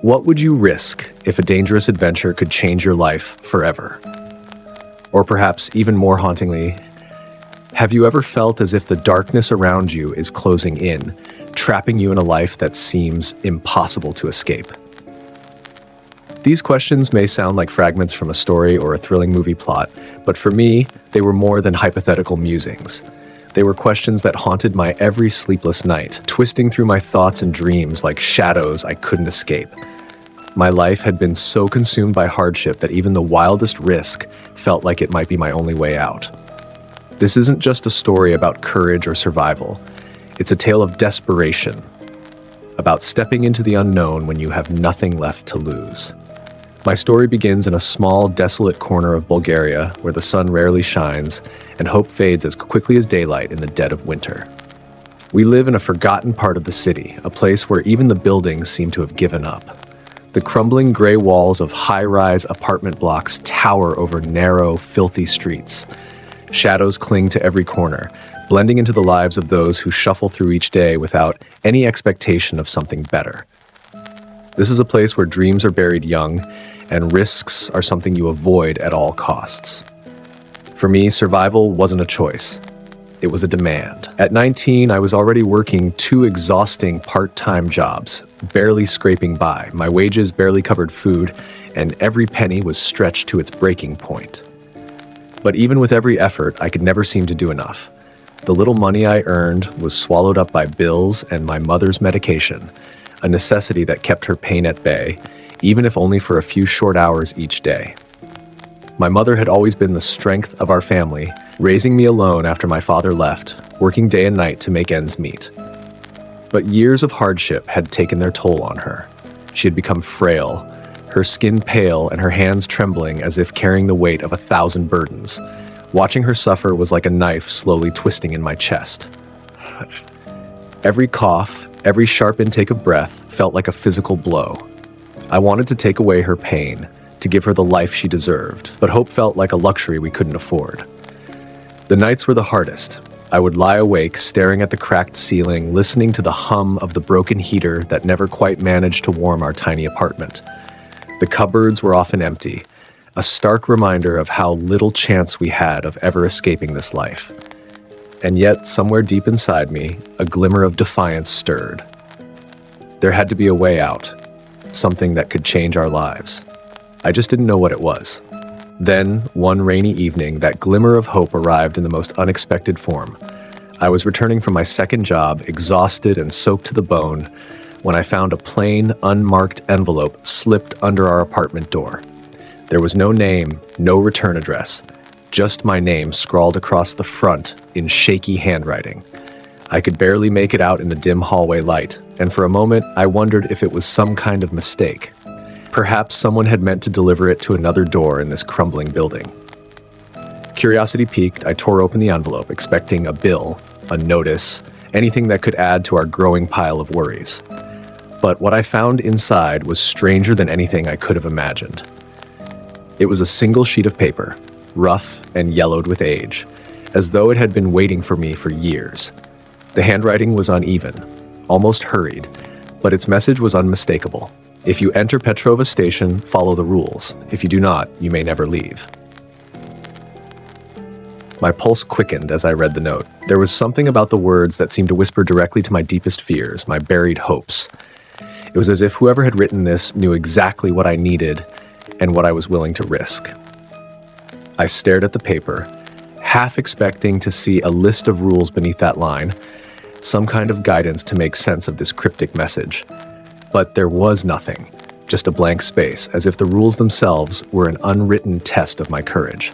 What would you risk if a dangerous adventure could change your life forever? Or perhaps even more hauntingly, have you ever felt as if the darkness around you is closing in, trapping you in a life that seems impossible to escape? These questions may sound like fragments from a story or a thrilling movie plot, but for me, they were more than hypothetical musings. They were questions that haunted my every sleepless night, twisting through my thoughts and dreams like shadows I couldn't escape. My life had been so consumed by hardship that even the wildest risk felt like it might be my only way out. This isn't just a story about courage or survival. It's a tale of desperation, about stepping into the unknown when you have nothing left to lose. My story begins in a small, desolate corner of Bulgaria where the sun rarely shines and hope fades as quickly as daylight in the dead of winter. We live in a forgotten part of the city, a place where even the buildings seem to have given up. The crumbling gray walls of high-rise apartment blocks tower over narrow, filthy streets. Shadows cling to every corner, blending into the lives of those who shuffle through each day without any expectation of something better. This is a place where dreams are buried young, and risks are something you avoid at all costs. For me, survival wasn't a choice. It was a demand. At 19, I was already working 2 exhausting part-time jobs, barely scraping by. My wages barely covered food, and every penny was stretched to its breaking point. But even with every effort, I could never seem to do enough. The little money I earned was swallowed up by bills and my mother's medication, a necessity that kept her pain at bay, even if only for a few short hours each day. My mother had always been the strength of our family, raising me alone after my father left, working day and night to make ends meet. But years of hardship had taken their toll on her. She had become frail, her skin pale and her hands trembling as if carrying the weight of 1,000 burdens. Watching her suffer was like a knife slowly twisting in my chest. Every cough, every sharp intake of breath felt like a physical blow. I wanted to take away her pain, to give her the life she deserved, but hope felt like a luxury we couldn't afford. The nights were the hardest. I would lie awake, staring at the cracked ceiling, listening to the hum of the broken heater that never quite managed to warm our tiny apartment. The cupboards were often empty, a stark reminder of how little chance we had of ever escaping this life. And yet, somewhere deep inside me, a glimmer of defiance stirred. There had to be a way out, something that could change our lives. I just didn't know what it was. Then, one rainy evening, that glimmer of hope arrived in the most unexpected form. I was returning from my second job, exhausted and soaked to the bone, when I found a plain, unmarked envelope slipped under our apartment door. There was no name, no return address, just my name scrawled across the front in shaky handwriting. I could barely make it out in the dim hallway light, and for a moment I wondered if it was some kind of mistake. Perhaps someone had meant to deliver it to another door in this crumbling building. Curiosity piqued, I tore open the envelope, expecting a bill, a notice, anything that could add to our growing pile of worries. But what I found inside was stranger than anything I could have imagined. It was a single sheet of paper, rough and yellowed with age, as though it had been waiting for me for years. The handwriting was uneven, almost hurried, but its message was unmistakable. If you enter Petrova Station, follow the rules. If you do not, you may never leave. My pulse quickened as I read the note. There was something about the words that seemed to whisper directly to my deepest fears, my buried hopes. It was as if whoever had written this knew exactly what I needed and what I was willing to risk. I stared at the paper, half expecting to see a list of rules beneath that line, some kind of guidance to make sense of this cryptic message. But there was nothing, just a blank space, as if the rules themselves were an unwritten test of my courage.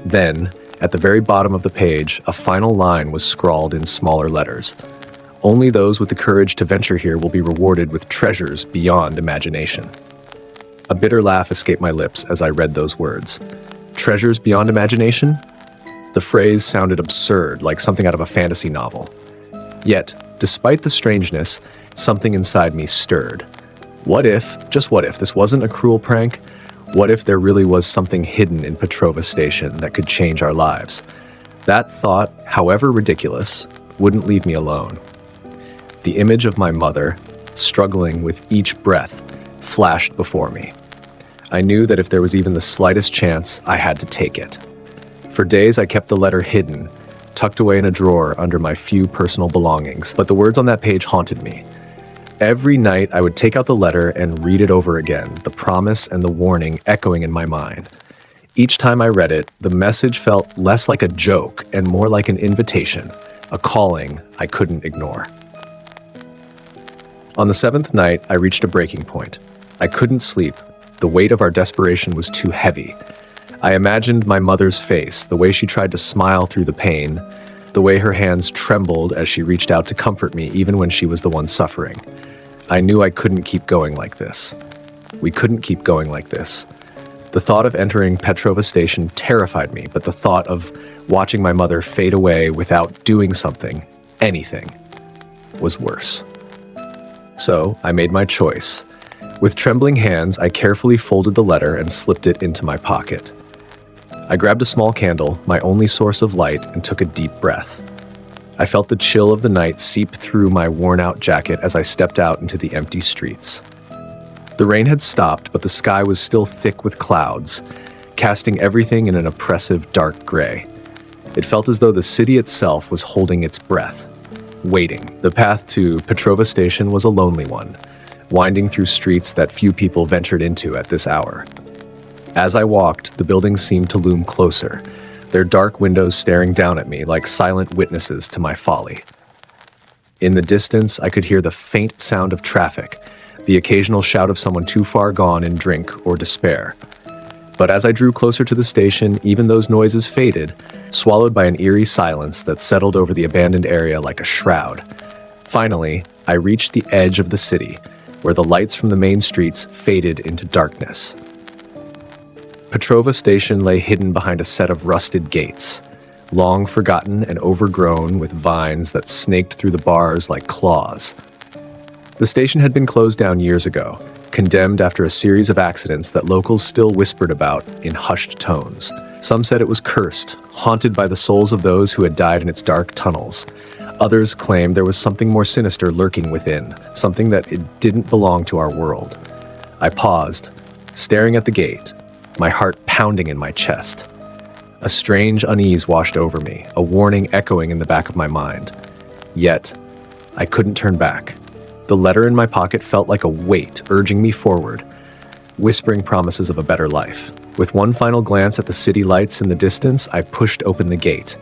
Then, at the very bottom of the page, a final line was scrawled in smaller letters. Only those with the courage to venture here will be rewarded with treasures beyond imagination. A bitter laugh escaped my lips as I read those words. Treasures beyond imagination? The phrase sounded absurd, like something out of a fantasy novel. Yet, despite the strangeness, something inside me stirred. What if, just what if, this wasn't a cruel prank? What if there really was something hidden in Petrova Station that could change our lives? That thought, however ridiculous, wouldn't leave me alone. The image of my mother, struggling with each breath, flashed before me. I knew that if there was even the slightest chance, I had to take it. For days, I kept the letter hidden, tucked away in a drawer under my few personal belongings, but the words on that page haunted me. Every night, I would take out the letter and read it over again, the promise and the warning echoing in my mind. Each time I read it, the message felt less like a joke and more like an invitation, a calling I couldn't ignore. On the seventh night, I reached a breaking point. I couldn't sleep. The weight of our desperation was too heavy. I imagined my mother's face, the way she tried to smile through the pain, the way her hands trembled as she reached out to comfort me even when she was the one suffering. I knew I couldn't keep going like this. We couldn't keep going like this. The thought of entering Petrova Station terrified me, but the thought of watching my mother fade away without doing something, anything, was worse. So I made my choice. With trembling hands, I carefully folded the letter and slipped it into my pocket. I grabbed a small candle, my only source of light, and took a deep breath. I felt the chill of the night seep through my worn-out jacket as I stepped out into the empty streets. The rain had stopped, but the sky was still thick with clouds, casting everything in an oppressive dark gray. It felt as though the city itself was holding its breath, waiting. The path to Petrova Station was a lonely one, winding through streets that few people ventured into at this hour. As I walked, the buildings seemed to loom closer, their dark windows staring down at me like silent witnesses to my folly. In the distance, I could hear the faint sound of traffic, the occasional shout of someone too far gone in drink or despair. But as I drew closer to the station, even those noises faded, swallowed by an eerie silence that settled over the abandoned area like a shroud. Finally, I reached the edge of the city, where the lights from the main streets faded into darkness. Petrova Station lay hidden behind a set of rusted gates, long forgotten and overgrown with vines that snaked through the bars like claws. The station had been closed down years ago, condemned after a series of accidents that locals still whispered about in hushed tones. Some said it was cursed, haunted by the souls of those who had died in its dark tunnels. Others claimed there was something more sinister lurking within, something that it didn't belong to our world. I paused, staring at the gate, my heart pounding in my chest. A strange unease washed over me, a warning echoing in the back of my mind. Yet, I couldn't turn back. The letter in my pocket felt like a weight urging me forward, whispering promises of a better life. With one final glance at the city lights in the distance, I pushed open the gate.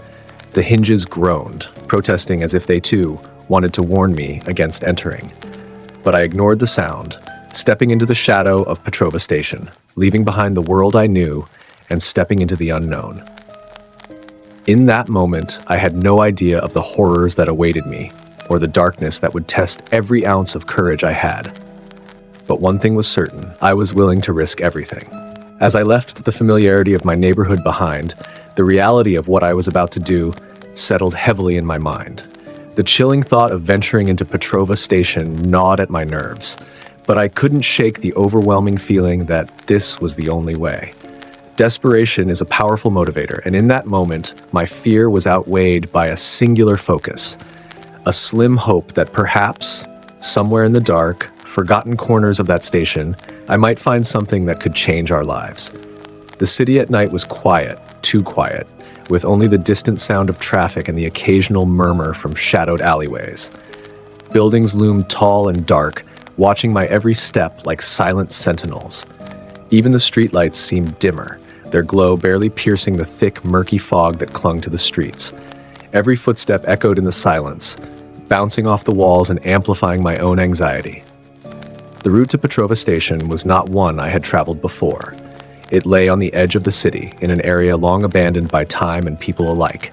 The hinges groaned, protesting as if they too wanted to warn me against entering. But I ignored the sound, stepping into the shadow of Petrova Station, leaving behind the world I knew and stepping into the unknown. In that moment, I had no idea of the horrors that awaited me, or the darkness that would test every ounce of courage I had. But one thing was certain, I was willing to risk everything. As I left the familiarity of my neighborhood behind, the reality of what I was about to do settled heavily in my mind. The chilling thought of venturing into Petrova Station gnawed at my nerves, but I couldn't shake the overwhelming feeling that this was the only way. Desperation is a powerful motivator, and in that moment, my fear was outweighed by a singular focus, a slim hope that perhaps, somewhere in the dark, forgotten corners of that station, I might find something that could change our lives. The city at night was quiet, too quiet, with only the distant sound of traffic and the occasional murmur from shadowed alleyways. Buildings loomed tall and dark, watching my every step like silent sentinels. Even the streetlights seemed dimmer, their glow barely piercing the thick, murky fog that clung to the streets. Every footstep echoed in the silence, bouncing off the walls and amplifying my own anxiety. The route to Petrova Station was not one I had traveled before. It lay on the edge of the city, in an area long abandoned by time and people alike.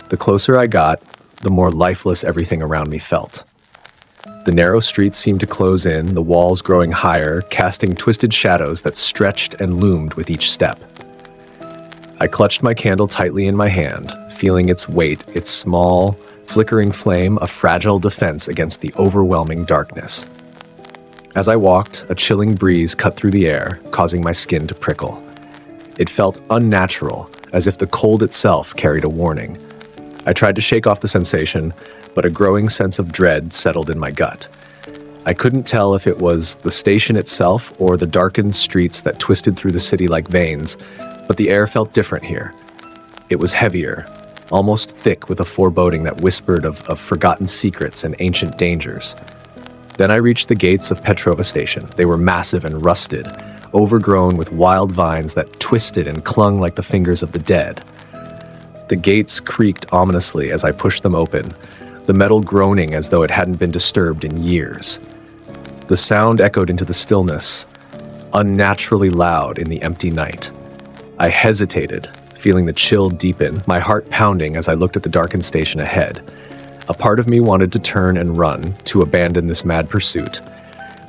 The closer I got, the more lifeless everything around me felt. The narrow streets seemed to close in, the walls growing higher, casting twisted shadows that stretched and loomed with each step. I clutched my candle tightly in my hand, feeling its weight, its small, flickering flame, a fragile defense against the overwhelming darkness. As I walked, a chilling breeze cut through the air, causing my skin to prickle. It felt unnatural, as if the cold itself carried a warning. I tried to shake off the sensation, but a growing sense of dread settled in my gut. I couldn't tell if it was the station itself or the darkened streets that twisted through the city like veins, but the air felt different here. It was heavier, almost thick with a foreboding that whispered of forgotten secrets and ancient dangers. Then I reached the gates of Petrova Station. They were massive and rusted, overgrown with wild vines that twisted and clung like the fingers of the dead. The gates creaked ominously as I pushed them open, the metal groaning as though it hadn't been disturbed in years. The sound echoed into the stillness, unnaturally loud in the empty night. I hesitated, feeling the chill deepen, my heart pounding as I looked at the darkened station ahead. A part of me wanted to turn and run, to abandon this mad pursuit.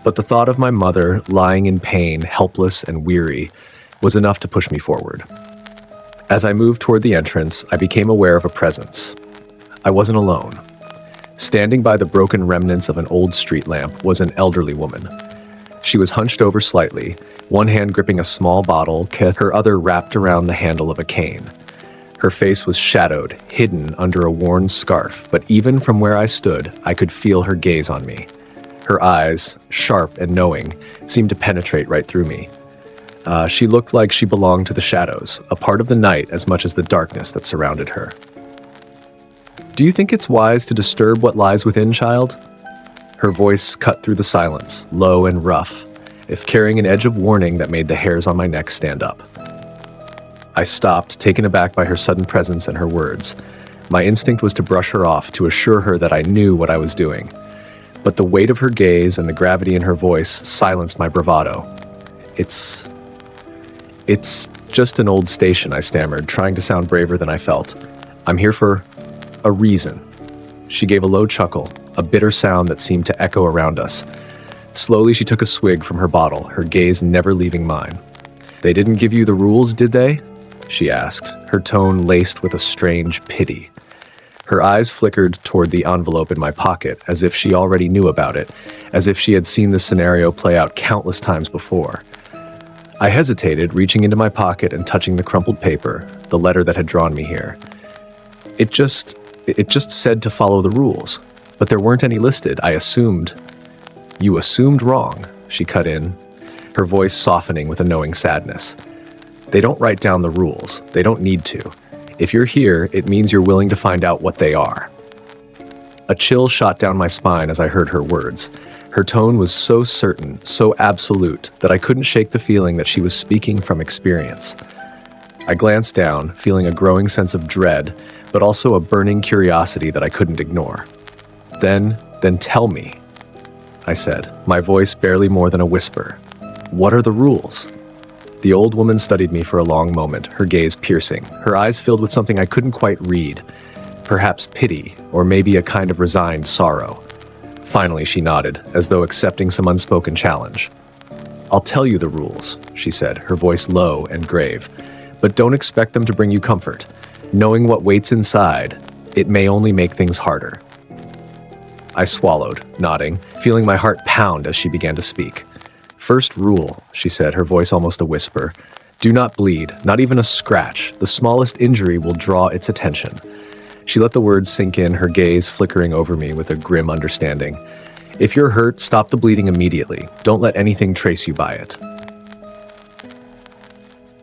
But the thought of my mother, lying in pain, helpless and weary, was enough to push me forward. As I moved toward the entrance, I became aware of a presence. I wasn't alone. Standing by the broken remnants of an old street lamp was an elderly woman. She was hunched over slightly, one hand gripping a small bottle, her other wrapped around the handle of a cane. Her face was shadowed, hidden under a worn scarf, but even from where I stood, I could feel her gaze on me. Her eyes, sharp and knowing, seemed to penetrate right through me. She looked like she belonged to the shadows, a part of the night as much as the darkness that surrounded her. "Do you think it's wise to disturb what lies within, child?" Her voice cut through the silence, low and rough, if carrying an edge of warning that made the hairs on my neck stand up. I stopped, taken aback by her sudden presence and her words. My instinct was to brush her off, to assure her that I knew what I was doing. But the weight of her gaze and the gravity in her voice silenced my bravado. It's just an old station," I stammered, trying to sound braver than I felt. "I'm here for a reason." She gave a low chuckle, a bitter sound that seemed to echo around us. Slowly, she took a swig from her bottle, her gaze never leaving mine. "They didn't give you the rules, did they?" she asked, her tone laced with a strange pity. Her eyes flickered toward the envelope in my pocket, as if she already knew about it, as if she had seen this scenario play out countless times before. I hesitated, reaching into my pocket and touching the crumpled paper, the letter that had drawn me here. It just said to follow the rules, but there weren't any listed. I assumed. "You assumed wrong," she cut in, her voice softening with a knowing sadness. "They don't write down the rules. They don't need to. If you're here, it means you're willing to find out what they are." A chill shot down my spine as I heard her words. Her tone was so certain, so absolute, that I couldn't shake the feeling that she was speaking from experience. I glanced down, feeling a growing sense of dread, but also a burning curiosity that I couldn't ignore. Then tell me," I said, my voice barely more than a whisper. "What are the rules?" The old woman studied me for a long moment, her gaze piercing, her eyes filled with something I couldn't quite read. Perhaps pity, or maybe a kind of resigned sorrow. Finally, she nodded, as though accepting some unspoken challenge. "I'll tell you the rules," she said, her voice low and grave. "But don't expect them to bring you comfort. Knowing what waits inside, it may only make things harder." I swallowed, nodding, feeling my heart pound as she began to speak. "First rule," she said, her voice almost a whisper. "Do not bleed, not even a scratch. The smallest injury will draw its attention." She let the words sink in, her gaze flickering over me with a grim understanding. "If you're hurt, stop the bleeding immediately. Don't let anything trace you by it."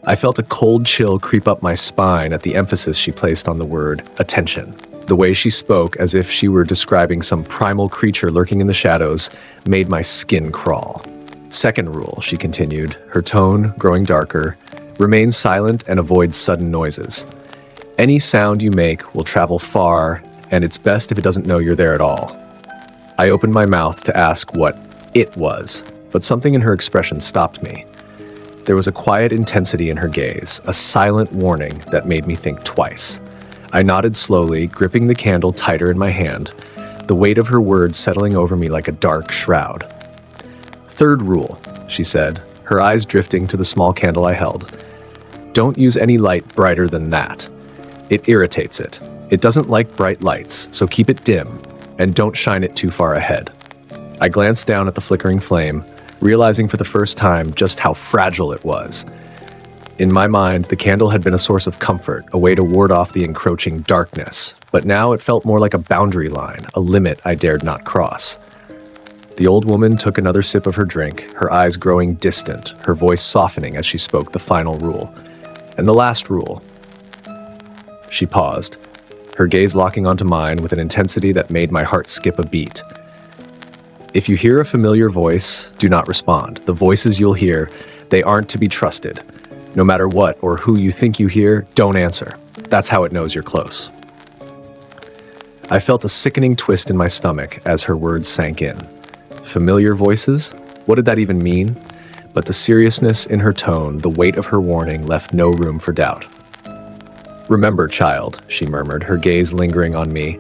I felt a cold chill creep up my spine at the emphasis she placed on the word attention. The way she spoke, as if she were describing some primal creature lurking in the shadows, made my skin crawl. "Second rule," she continued, her tone growing darker, "remain silent and avoid sudden noises. Any sound you make will travel far, and it's best if it doesn't know you're there at all." I opened my mouth to ask what it was, but something in her expression stopped me. There was a quiet intensity in her gaze, a silent warning that made me think twice. I nodded slowly, gripping the candle tighter in my hand, the weight of her words settling over me like a dark shroud. "Third rule," she said, her eyes drifting to the small candle I held. "Don't use any light brighter than that. It irritates it. It doesn't like bright lights, so keep it dim, and don't shine it too far ahead." I glanced down at the flickering flame, realizing for the first time just how fragile it was. In my mind, the candle had been a source of comfort, a way to ward off the encroaching darkness, but now it felt more like a boundary line, a limit I dared not cross. The old woman took another sip of her drink, her eyes growing distant, her voice softening as she spoke the final rule. And the last rule. She paused, her gaze locking onto mine with an intensity that made my heart skip a beat. If you hear a familiar voice, do not respond. The voices you'll hear, they aren't to be trusted. No matter what or who you think you hear, don't answer. That's how it knows you're close. I felt a sickening twist in my stomach as her words sank in. Familiar voices? What did that even mean? But the seriousness in her tone, the weight of her warning, left no room for doubt. "Remember, child," she murmured, her gaze lingering on me,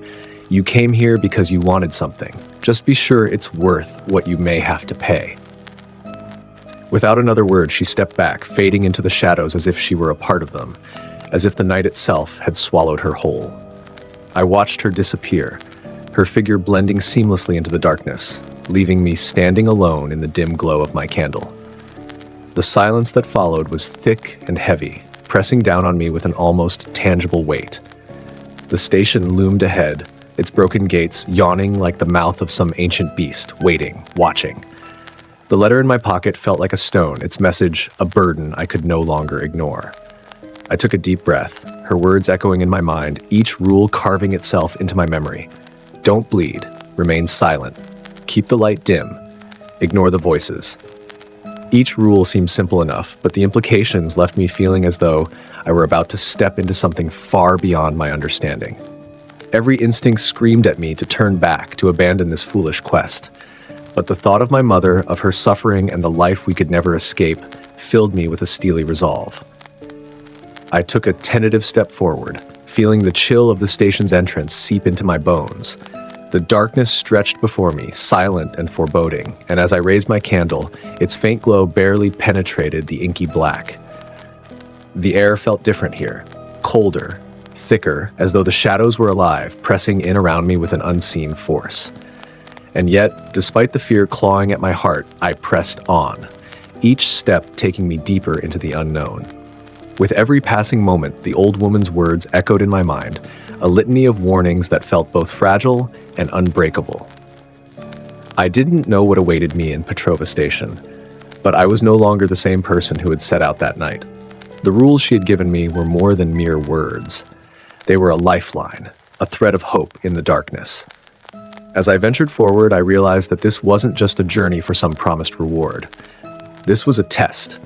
"you came here because you wanted something. Just be sure it's worth what you may have to pay." Without another word, she stepped back, fading into the shadows as if she were a part of them, as if the night itself had swallowed her whole. I watched her disappear, her figure blending seamlessly into the darkness, leaving me standing alone in the dim glow of my candle. The silence that followed was thick and heavy, pressing down on me with an almost tangible weight. The station loomed ahead, its broken gates yawning like the mouth of some ancient beast, waiting, watching. The letter in my pocket felt like a stone, its message a burden I could no longer ignore. I took a deep breath, her words echoing in my mind, each rule carving itself into my memory. Don't bleed, remain silent, keep the light dim, ignore the voices. Each rule seemed simple enough, but the implications left me feeling as though I were about to step into something far beyond my understanding. Every instinct screamed at me to turn back, to abandon this foolish quest. But the thought of my mother, of her suffering and the life we could never escape, filled me with a steely resolve. I took a tentative step forward, feeling the chill of the station's entrance seep into my bones. The darkness stretched before me, silent and foreboding, and as I raised my candle, its faint glow barely penetrated the inky black. The air felt different here, colder, thicker, as though the shadows were alive, pressing in around me with an unseen force. And yet, despite the fear clawing at my heart, I pressed on, each step taking me deeper into the unknown. With every passing moment, the old woman's words echoed in my mind, a litany of warnings that felt both fragile and unbreakable. I didn't know what awaited me in Petrova Station, but I was no longer the same person who had set out that night. The rules she had given me were more than mere words. They were a lifeline, a thread of hope in the darkness. As I ventured forward, I realized that this wasn't just a journey for some promised reward. This was a test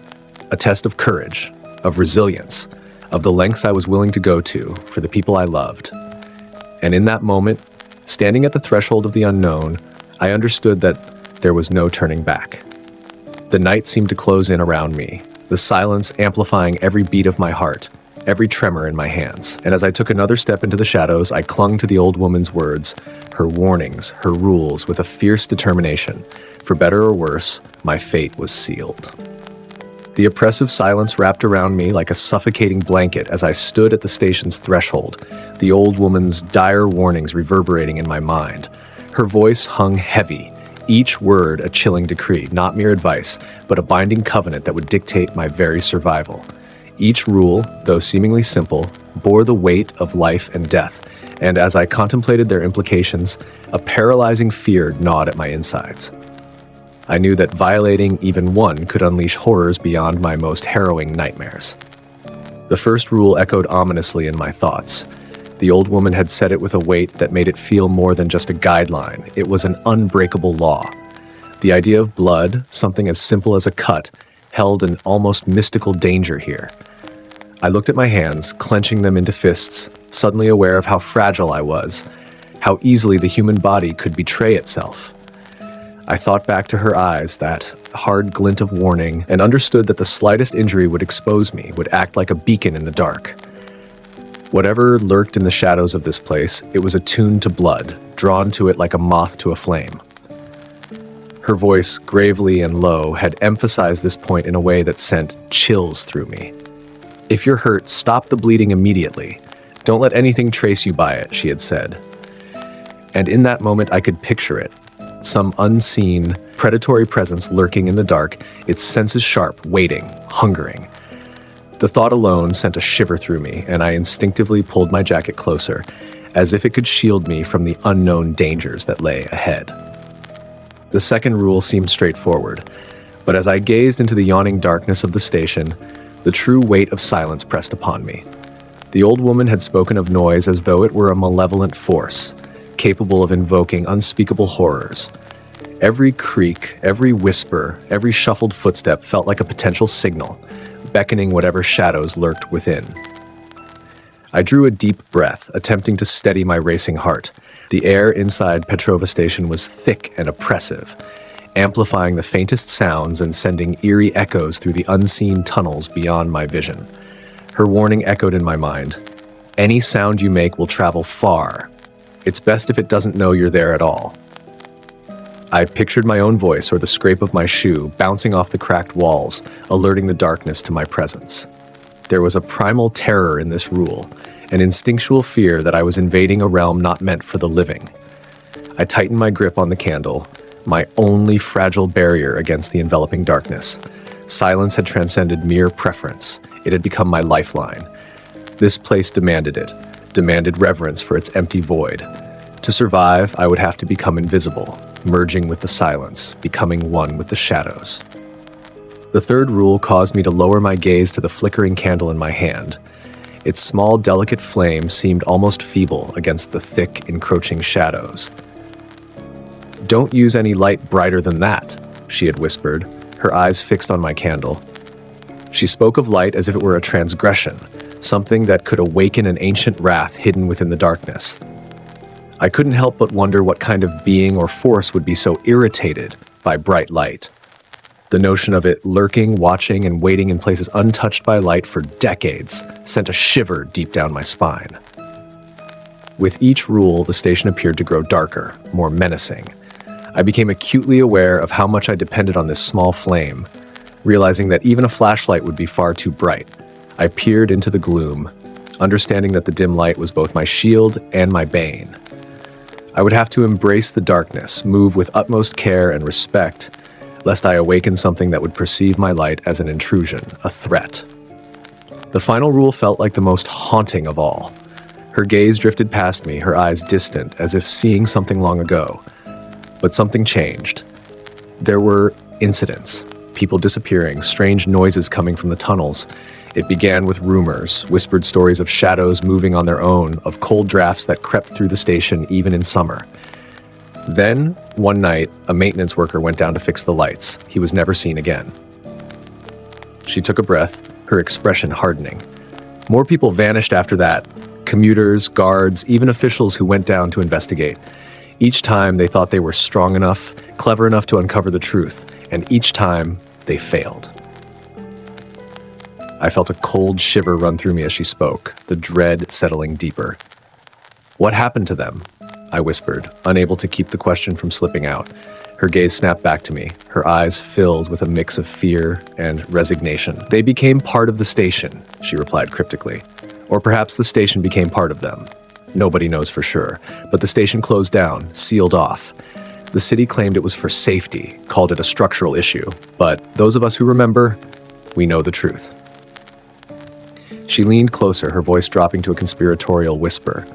of courage, of resilience, of the lengths I was willing to go to for the people I loved. And in that moment, standing at the threshold of the unknown, I understood that there was no turning back. The night seemed to close in around me, the silence amplifying every beat of my heart, every tremor in my hands. And as I took another step into the shadows, I clung to the old woman's words, her warnings, her rules, with a fierce determination. For better or worse, my fate was sealed. The oppressive silence wrapped around me like a suffocating blanket as I stood at the station's threshold, the old woman's dire warnings reverberating in my mind. Her voice hung heavy, each word a chilling decree, not mere advice, but a binding covenant that would dictate my very survival. Each rule, though seemingly simple, bore the weight of life and death, and as I contemplated their implications, a paralyzing fear gnawed at my insides. I knew that violating even one could unleash horrors beyond my most harrowing nightmares. The first rule echoed ominously in my thoughts. The old woman had said it with a weight that made it feel more than just a guideline. It was an unbreakable law. The idea of blood, something as simple as a cut, held an almost mystical danger here. I looked at my hands, clenching them into fists, suddenly aware of how fragile I was, how easily the human body could betray itself. I thought back to her eyes, that hard glint of warning, and understood that the slightest injury would expose me, would act like a beacon in the dark. Whatever lurked in the shadows of this place, it was attuned to blood, drawn to it like a moth to a flame. Her voice, gravely and low, had emphasized this point in a way that sent chills through me. "If you're hurt, stop the bleeding immediately. Don't let anything trace you by it," she had said. And in that moment, I could picture it. Some unseen, predatory presence lurking in the dark, its senses sharp, waiting, hungering. The thought alone sent a shiver through me, and I instinctively pulled my jacket closer, as if it could shield me from the unknown dangers that lay ahead. The second rule seemed straightforward, but as I gazed into the yawning darkness of the station, the true weight of silence pressed upon me. The old woman had spoken of noise as though it were a malevolent force, capable of invoking unspeakable horrors. Every creak, every whisper, every shuffled footstep felt like a potential signal, beckoning whatever shadows lurked within. I drew a deep breath, attempting to steady my racing heart. The air inside Petrova Station was thick and oppressive, amplifying the faintest sounds and sending eerie echoes through the unseen tunnels beyond my vision. Her warning echoed in my mind. Any sound you make will travel far. It's best if it doesn't know you're there at all. I pictured my own voice or the scrape of my shoe bouncing off the cracked walls, alerting the darkness to my presence. There was a primal terror in this rule, an instinctual fear that I was invading a realm not meant for the living. I tightened my grip on the candle, my only fragile barrier against the enveloping darkness. Silence had transcended mere preference. It had become my lifeline. This place demanded it, demanded reverence for its empty void. To survive, I would have to become invisible, merging with the silence, becoming one with the shadows. The third rule caused me to lower my gaze to the flickering candle in my hand. Its small, delicate flame seemed almost feeble against the thick, encroaching shadows. "Don't use any light brighter than that," she had whispered, her eyes fixed on my candle. She spoke of light as if it were a transgression, something that could awaken an ancient wrath hidden within the darkness. I couldn't help but wonder what kind of being or force would be so irritated by bright light. The notion of it lurking, watching, and waiting in places untouched by light for decades sent a shiver deep down my spine. With each rule, the station appeared to grow darker, more menacing. I became acutely aware of how much I depended on this small flame, realizing that even a flashlight would be far too bright. I peered into the gloom, understanding that the dim light was both my shield and my bane. I would have to embrace the darkness, move with utmost care and respect, lest I awaken something that would perceive my light as an intrusion, a threat. The final rule felt like the most haunting of all. Her gaze drifted past me, her eyes distant, as if seeing something long ago. But something changed. There were incidents, people disappearing, strange noises coming from the tunnels. It began with rumors, whispered stories of shadows moving on their own, of cold drafts that crept through the station even in summer. Then, one night, a maintenance worker went down to fix the lights. He was never seen again. She took a breath, her expression hardening. More people vanished after that. Commuters, guards, even officials who went down to investigate. Each time they thought they were strong enough, clever enough to uncover the truth, and each time they failed. I felt a cold shiver run through me as she spoke, the dread settling deeper. "What happened to them?" I whispered, unable to keep the question from slipping out. Her gaze snapped back to me, her eyes filled with a mix of fear and resignation. "They became part of the station," she replied cryptically. "Or perhaps the station became part of them. Nobody knows for sure, but the station closed down, sealed off. The city claimed it was for safety, called it a structural issue, but those of us who remember, we know the truth." She leaned closer, her voice dropping to a conspiratorial whisper.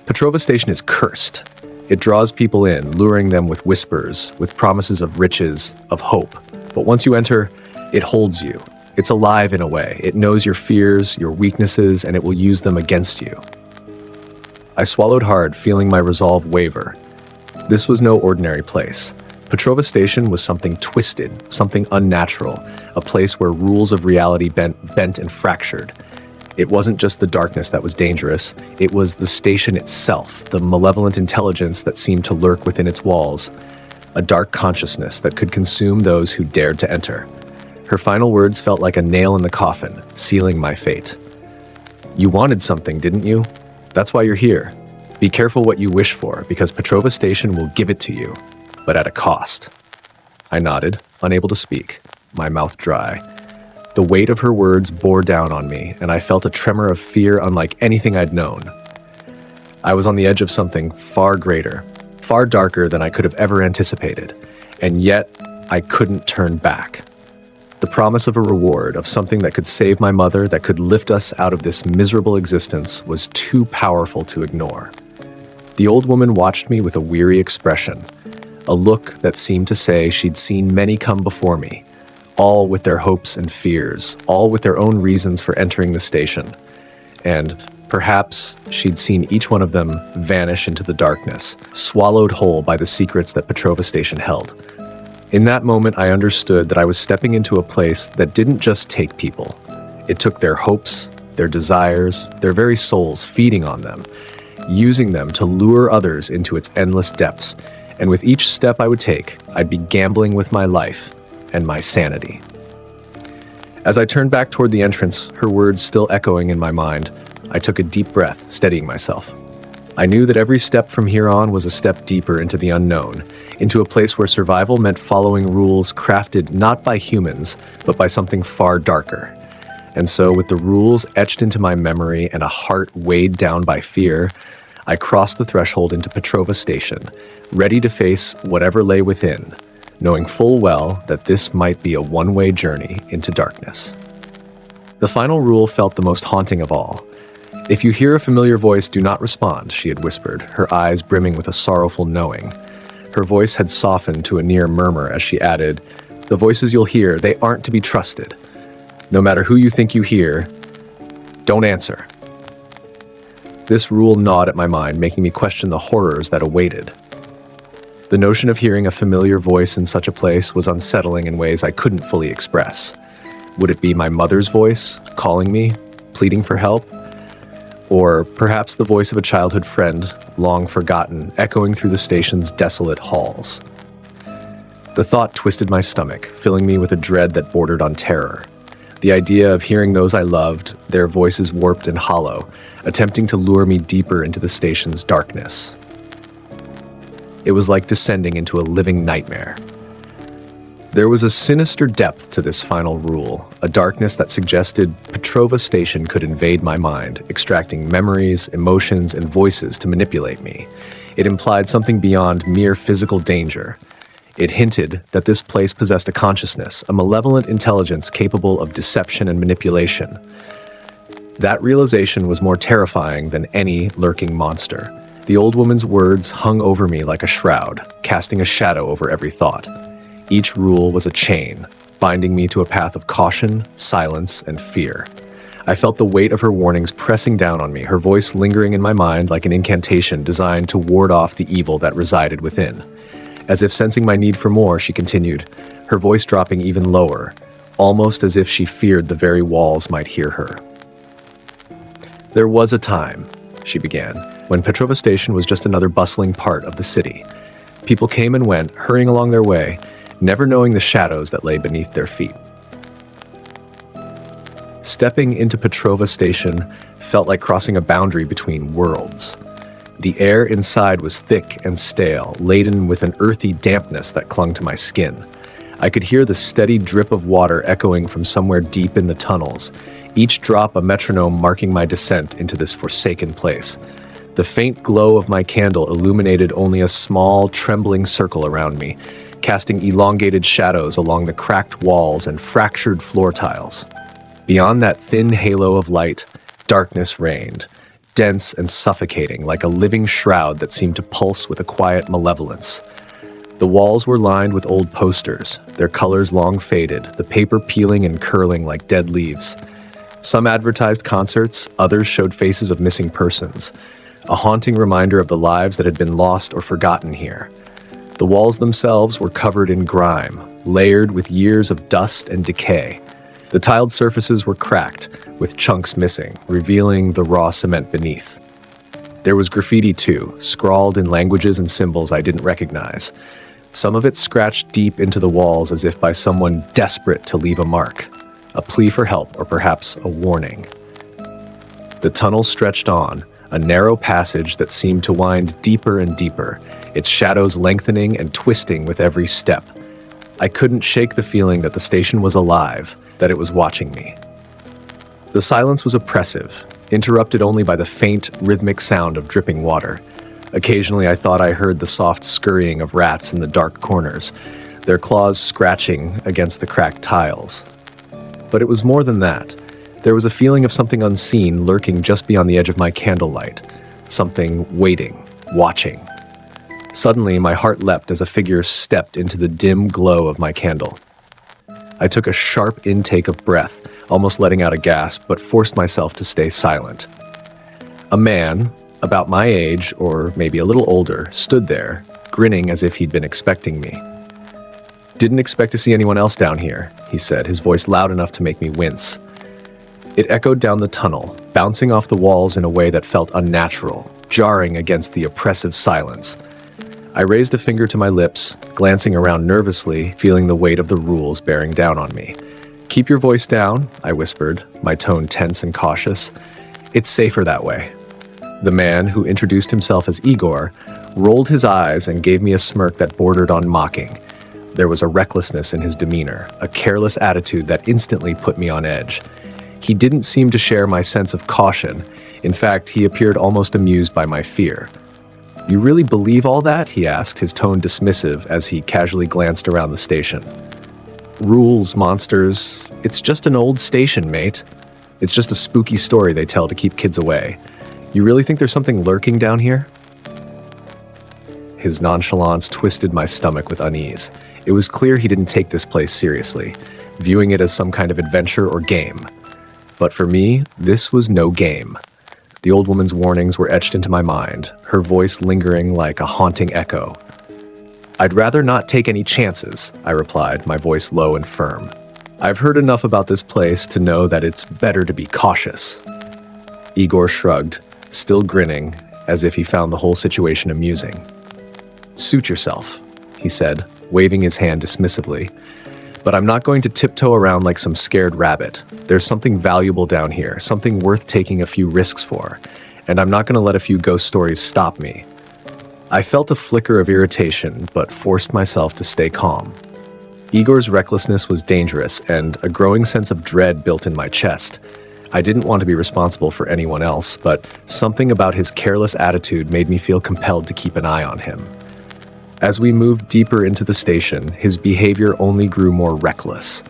"Petrova Station is cursed. It draws people in, luring them with whispers, with promises of riches, of hope. But once you enter, it holds you. It's alive in a way. It knows your fears, your weaknesses, and it will use them against you." I swallowed hard, feeling my resolve waver. This was no ordinary place. Petrova Station was something twisted, something unnatural, a place where rules of reality bent and fractured. It wasn't just the darkness that was dangerous, it was the station itself, the malevolent intelligence that seemed to lurk within its walls, a dark consciousness that could consume those who dared to enter. Her final words felt like a nail in the coffin, sealing my fate. "You wanted something, didn't you? That's why you're here. Be careful what you wish for, because Petrova Station will give it to you, but at a cost." I nodded, unable to speak, my mouth dry. The weight of her words bore down on me, and I felt a tremor of fear unlike anything I'd known. I was on the edge of something far greater, far darker than I could have ever anticipated, and yet I couldn't turn back. The promise of a reward, of something that could save my mother, that could lift us out of this miserable existence, was too powerful to ignore. The old woman watched me with a weary expression, a look that seemed to say she'd seen many come before me, all with their hopes and fears, all with their own reasons for entering the station. And perhaps she'd seen each one of them vanish into the darkness, swallowed whole by the secrets that Petrova Station held. In that moment, I understood that I was stepping into a place that didn't just take people. It took their hopes, their desires, their very souls, feeding on them, using them to lure others into its endless depths. And with each step I would take, I'd be gambling with my life and my sanity. As I turned back toward the entrance, her words still echoing in my mind, I took a deep breath, steadying myself. I knew that every step from here on was a step deeper into the unknown, into a place where survival meant following rules crafted not by humans, but by something far darker. And so, with the rules etched into my memory and a heart weighed down by fear, I crossed the threshold into Petrova Station, ready to face whatever lay within, knowing full well that this might be a one-way journey into darkness. The final rule felt the most haunting of all. "If you hear a familiar voice, do not respond," she had whispered, her eyes brimming with a sorrowful knowing. Her voice had softened to a near murmur as she added, "The voices you'll hear, they aren't to be trusted. No matter who you think you hear, don't answer." This rule gnawed at my mind, making me question the horrors that awaited. The notion of hearing a familiar voice in such a place was unsettling in ways I couldn't fully express. Would it be my mother's voice, calling me, pleading for help? Or perhaps the voice of a childhood friend, long forgotten, echoing through the station's desolate halls? The thought twisted my stomach, filling me with a dread that bordered on terror. The idea of hearing those I loved, their voices warped and hollow, attempting to lure me deeper into the station's darkness. It was like descending into a living nightmare. There was a sinister depth to this final rule, a darkness that suggested Petrova Station could invade my mind, extracting memories, emotions, and voices to manipulate me. It implied something beyond mere physical danger. It hinted that this place possessed a consciousness, a malevolent intelligence capable of deception and manipulation. That realization was more terrifying than any lurking monster. The old woman's words hung over me like a shroud, casting a shadow over every thought. Each rule was a chain, binding me to a path of caution, silence, and fear. I felt the weight of her warnings pressing down on me, her voice lingering in my mind like an incantation designed to ward off the evil that resided within. As if sensing my need for more, she continued, her voice dropping even lower, almost as if she feared the very walls might hear her. "There was a time," she began, "when Petrova Station was just another bustling part of the city. People came and went, hurrying along their way, never knowing the shadows that lay beneath their feet." Stepping into Petrova Station felt like crossing a boundary between worlds. The air inside was thick and stale, laden with an earthy dampness that clung to my skin. I could hear the steady drip of water echoing from somewhere deep in the tunnels, each drop a metronome marking my descent into this forsaken place. The faint glow of my candle illuminated only a small, trembling circle around me, casting elongated shadows along the cracked walls and fractured floor tiles. Beyond that thin halo of light, darkness reigned, dense and suffocating like a living shroud that seemed to pulse with a quiet malevolence. The walls were lined with old posters, their colors long faded, the paper peeling and curling like dead leaves. Some advertised concerts, others showed faces of missing persons, a haunting reminder of the lives that had been lost or forgotten here. The walls themselves were covered in grime, layered with years of dust and decay. The tiled surfaces were cracked, with chunks missing, revealing the raw cement beneath. There was graffiti too, scrawled in languages and symbols I didn't recognize. Some of it scratched deep into the walls as if by someone desperate to leave a mark, a plea for help or perhaps a warning. The tunnel stretched on, a narrow passage that seemed to wind deeper and deeper, its shadows lengthening and twisting with every step. I couldn't shake the feeling that the station was alive, that it was watching me. The silence was oppressive, interrupted only by the faint, rhythmic sound of dripping water. Occasionally I thought I heard the soft scurrying of rats in the dark corners, their claws scratching against the cracked tiles. But it was more than that. There was a feeling of something unseen lurking just beyond the edge of my candlelight, something waiting, watching. Suddenly, my heart leapt as a figure stepped into the dim glow of my candle. I took a sharp intake of breath, almost letting out a gasp, but forced myself to stay silent. A man, about my age, or maybe a little older, stood there, grinning as if he'd been expecting me. "Didn't expect to see anyone else down here," he said, his voice loud enough to make me wince. It echoed down the tunnel, bouncing off the walls in a way that felt unnatural, jarring against the oppressive silence. I raised a finger to my lips, glancing around nervously, feeling the weight of the rules bearing down on me. "Keep your voice down," I whispered, my tone tense and cautious. "It's safer that way." The man, who introduced himself as Igor, rolled his eyes and gave me a smirk that bordered on mocking. There was a recklessness in his demeanor, a careless attitude that instantly put me on edge. He didn't seem to share my sense of caution. In fact, he appeared almost amused by my fear. "You really believe all that?" he asked, his tone dismissive as he casually glanced around the station. "Rules, monsters. It's just an old station, mate. It's just a spooky story they tell to keep kids away. You really think there's something lurking down here?" His nonchalance twisted my stomach with unease. It was clear he didn't take this place seriously, viewing it as some kind of adventure or game. But for me, this was no game. The old woman's warnings were etched into my mind, her voice lingering like a haunting echo. "I'd rather not take any chances," I replied, my voice low and firm. "I've heard enough about this place to know that it's better to be cautious." Igor shrugged, still grinning, as if he found the whole situation amusing. "Suit yourself," he said, waving his hand dismissively. "But I'm not going to tiptoe around like some scared rabbit. There's something valuable down here, something worth taking a few risks for, and I'm not going to let a few ghost stories stop me." I felt a flicker of irritation, but forced myself to stay calm. Igor's recklessness was dangerous, and a growing sense of dread built in my chest. I didn't want to be responsible for anyone else, but something about his careless attitude made me feel compelled to keep an eye on him. As we moved deeper into the station, his behavior only grew more reckless.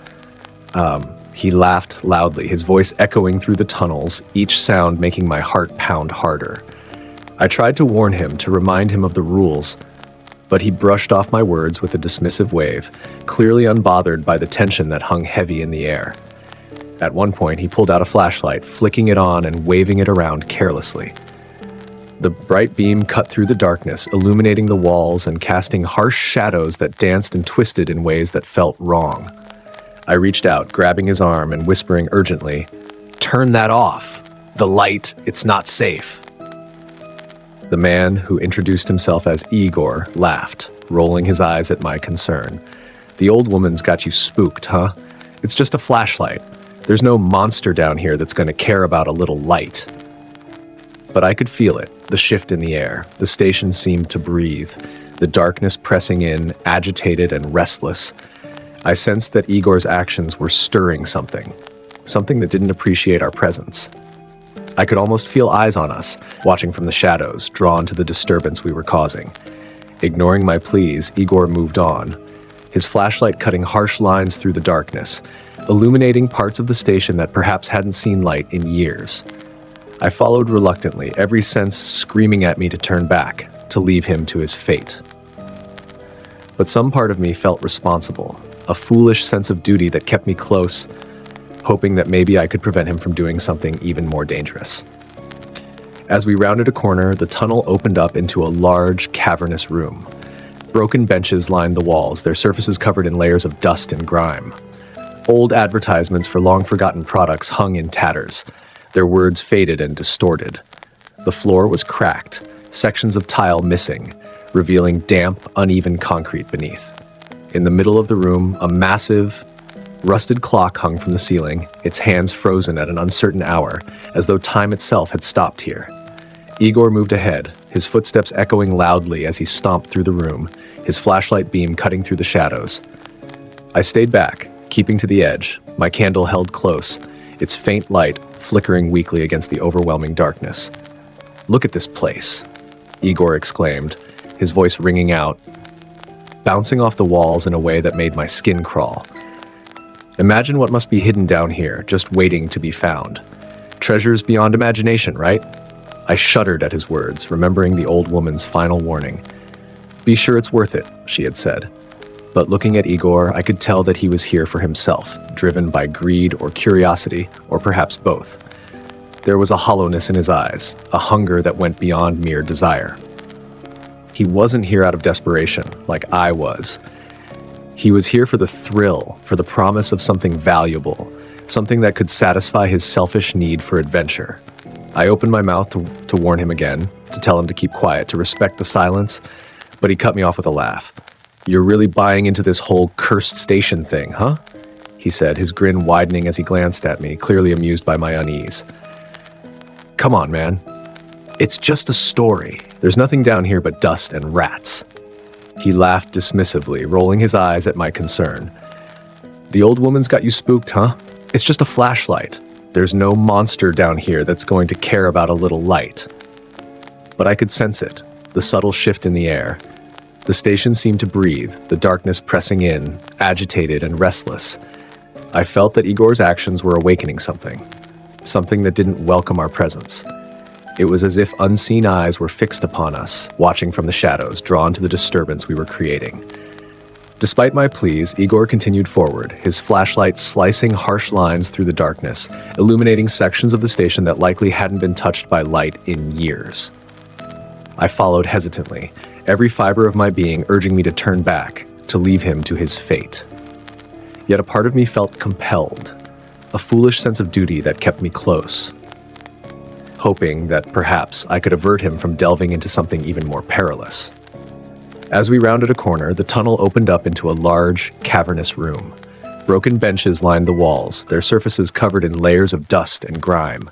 He laughed loudly, his voice echoing through the tunnels, each sound making my heart pound harder. I tried to warn him, to remind him of the rules, but he brushed off my words with a dismissive wave, clearly unbothered by the tension that hung heavy in the air. At one point, he pulled out a flashlight, flicking it on and waving it around carelessly. The bright beam cut through the darkness, illuminating the walls and casting harsh shadows that danced and twisted in ways that felt wrong. I reached out, grabbing his arm and whispering urgently, "Turn that off! The light, it's not safe!" The man, who introduced himself as Igor, laughed, rolling his eyes at my concern. "The old woman's got you spooked, huh? It's just a flashlight. There's no monster down here that's going to care about a little light." But I could feel it, the shift in the air. The station seemed to breathe, the darkness pressing in, agitated and restless. I sensed that Igor's actions were stirring something that didn't appreciate our presence. I could almost feel eyes on us, watching from the shadows, drawn to the disturbance we were causing. Ignoring my pleas, Igor moved on, his flashlight cutting harsh lines through the darkness, illuminating parts of the station that perhaps hadn't seen light in years. I followed reluctantly, every sense screaming at me to turn back, to leave him to his fate. But some part of me felt responsible, a foolish sense of duty that kept me close, hoping that maybe I could prevent him from doing something even more dangerous. As we rounded a corner, the tunnel opened up into a large, cavernous room. Broken benches lined the walls, their surfaces covered in layers of dust and grime. Old advertisements for long-forgotten products hung in tatters, their words faded and distorted. The floor was cracked, sections of tile missing, revealing damp, uneven concrete beneath. In the middle of the room, a massive, rusted clock hung from the ceiling, its hands frozen at an uncertain hour, as though time itself had stopped here. Igor moved ahead, his footsteps echoing loudly as he stomped through the room, his flashlight beam cutting through the shadows. I stayed back, keeping to the edge, my candle held close, its faint light flickering weakly against the overwhelming darkness. "Look at this place," Igor exclaimed, his voice ringing out, bouncing off the walls in a way that made my skin crawl. "Imagine what must be hidden down here, just waiting to be found. Treasures beyond imagination, right?" I shuddered at his words, remembering the old woman's final warning. Be sure it's worth it, she had said. But looking at Igor, I could tell that he was here for himself, driven by greed or curiosity, or perhaps both. There was a hollowness in his eyes, a hunger that went beyond mere desire. He wasn't here out of desperation, like I was. He was here for the thrill, for the promise of something valuable, something that could satisfy his selfish need for adventure. I opened my mouth to warn him again, to tell him to keep quiet, to respect the silence, but he cut me off with a laugh. "You're really buying into this whole cursed station thing, huh?" he said, his grin widening as he glanced at me, clearly amused by my unease. "Come on, man. It's just a story. There's nothing down here but dust and rats." He laughed dismissively, rolling his eyes at my concern. "The old woman's got you spooked, huh? It's just a flashlight. There's no monster down here that's going to care about a little light." But I could sense it, the subtle shift in the air. The station seemed to breathe, the darkness pressing in, agitated and restless. I felt that Igor's actions were awakening something that didn't welcome our presence. It was as if unseen eyes were fixed upon us, watching from the shadows, drawn to the disturbance we were creating. Despite my pleas, Igor continued forward, his flashlight slicing harsh lines through the darkness, illuminating sections of the station that likely hadn't been touched by light in years. I followed hesitantly, every fiber of my being urging me to turn back, to leave him to his fate. Yet a part of me felt compelled, a foolish sense of duty that kept me close, hoping that perhaps I could avert him from delving into something even more perilous. As we rounded a corner, the tunnel opened up into a large, cavernous room. Broken benches lined the walls, their surfaces covered in layers of dust and grime.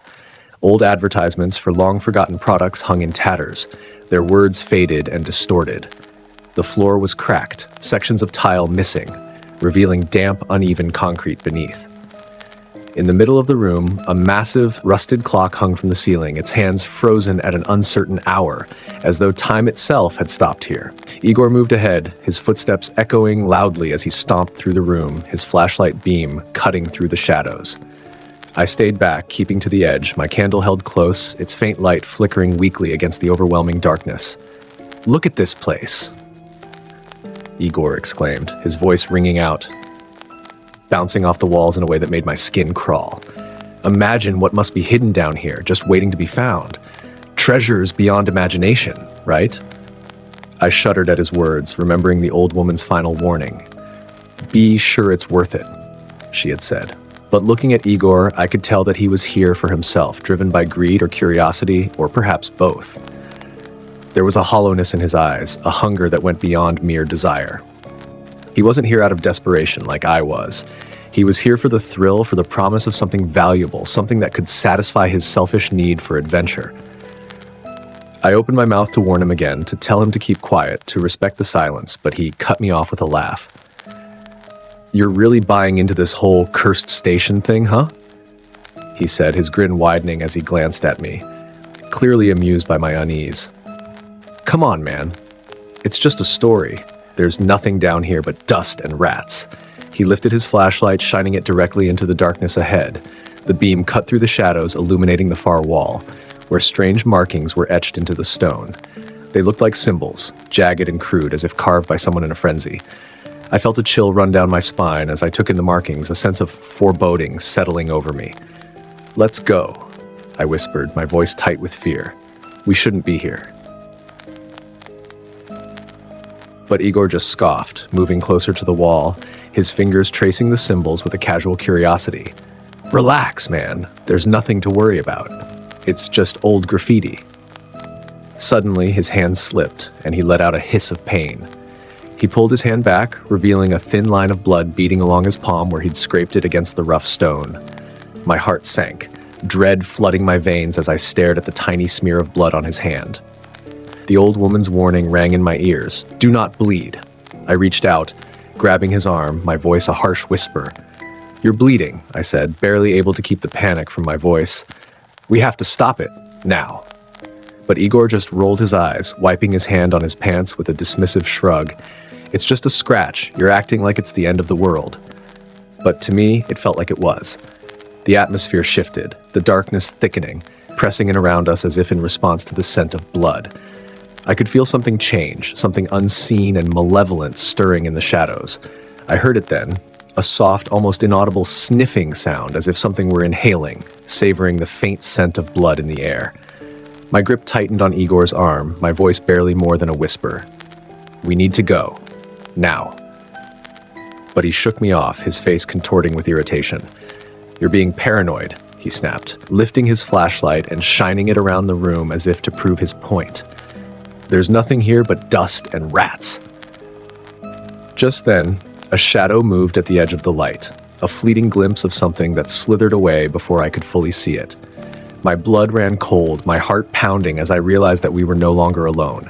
Old advertisements for long-forgotten products hung in tatters, their words faded and distorted. The floor was cracked, sections of tile missing, revealing damp, uneven concrete beneath. In the middle of the room, a massive, rusted clock hung from the ceiling, its hands frozen at an uncertain hour, as though time itself had stopped here. Igor moved ahead, his footsteps echoing loudly as he stomped through the room, his flashlight beam cutting through the shadows. I stayed back, keeping to the edge, my candle held close, its faint light flickering weakly against the overwhelming darkness. "Look at this place," Igor exclaimed, his voice ringing out, bouncing off the walls in a way that made my skin crawl. "Imagine what must be hidden down here, just waiting to be found. Treasures beyond imagination, right?" I shuddered at his words, remembering the old woman's final warning. "Be sure it's worth it," she had said. But looking at Igor, I could tell that he was here for himself, driven by greed or curiosity, or perhaps both. There was a hollowness in his eyes, a hunger that went beyond mere desire. He wasn't here out of desperation like I was. He was here for the thrill, for the promise of something valuable, something that could satisfy his selfish need for adventure. I opened my mouth to warn him again, to tell him to keep quiet, to respect the silence, but he cut me off with a laugh. "You're really buying into this whole cursed station thing, huh?" he said, his grin widening as he glanced at me, clearly amused by my unease. "Come on, man. It's just a story. There's nothing down here but dust and rats." He lifted his flashlight, shining it directly into the darkness ahead. The beam cut through the shadows, illuminating the far wall, where strange markings were etched into the stone. They looked like symbols, jagged and crude, as if carved by someone in a frenzy. I felt a chill run down my spine as I took in the markings, a sense of foreboding settling over me. "Let's go," I whispered, my voice tight with fear. "We shouldn't be here." But Igor just scoffed, moving closer to the wall, his fingers tracing the symbols with a casual curiosity. "Relax, man. There's nothing to worry about. It's just old graffiti." Suddenly, his hand slipped, and he let out a hiss of pain. He pulled his hand back, revealing a thin line of blood beating along his palm where he'd scraped it against the rough stone. My heart sank, dread flooding my veins as I stared at the tiny smear of blood on his hand. The old woman's warning rang in my ears. "Do not bleed." I reached out, grabbing his arm, my voice a harsh whisper. "You're bleeding," I said, barely able to keep the panic from my voice. "We have to stop it, now." But Igor just rolled his eyes, wiping his hand on his pants with a dismissive shrug. "It's just a scratch. You're acting like it's the end of the world." But to me, it felt like it was. The atmosphere shifted, the darkness thickening, pressing in around us as if in response to the scent of blood. I could feel something change, something unseen and malevolent stirring in the shadows. I heard it then, a soft, almost inaudible sniffing sound as if something were inhaling, savoring the faint scent of blood in the air. My grip tightened on Igor's arm, my voice barely more than a whisper. "We need to go. Now." But he shook me off, his face contorting with irritation. "You're being paranoid," he snapped, lifting his flashlight and shining it around the room as if to prove his point. "There's nothing here but dust and rats." Just then, a shadow moved at the edge of the light, a fleeting glimpse of something that slithered away before I could fully see it. My blood ran cold, my heart pounding as I realized that we were no longer alone.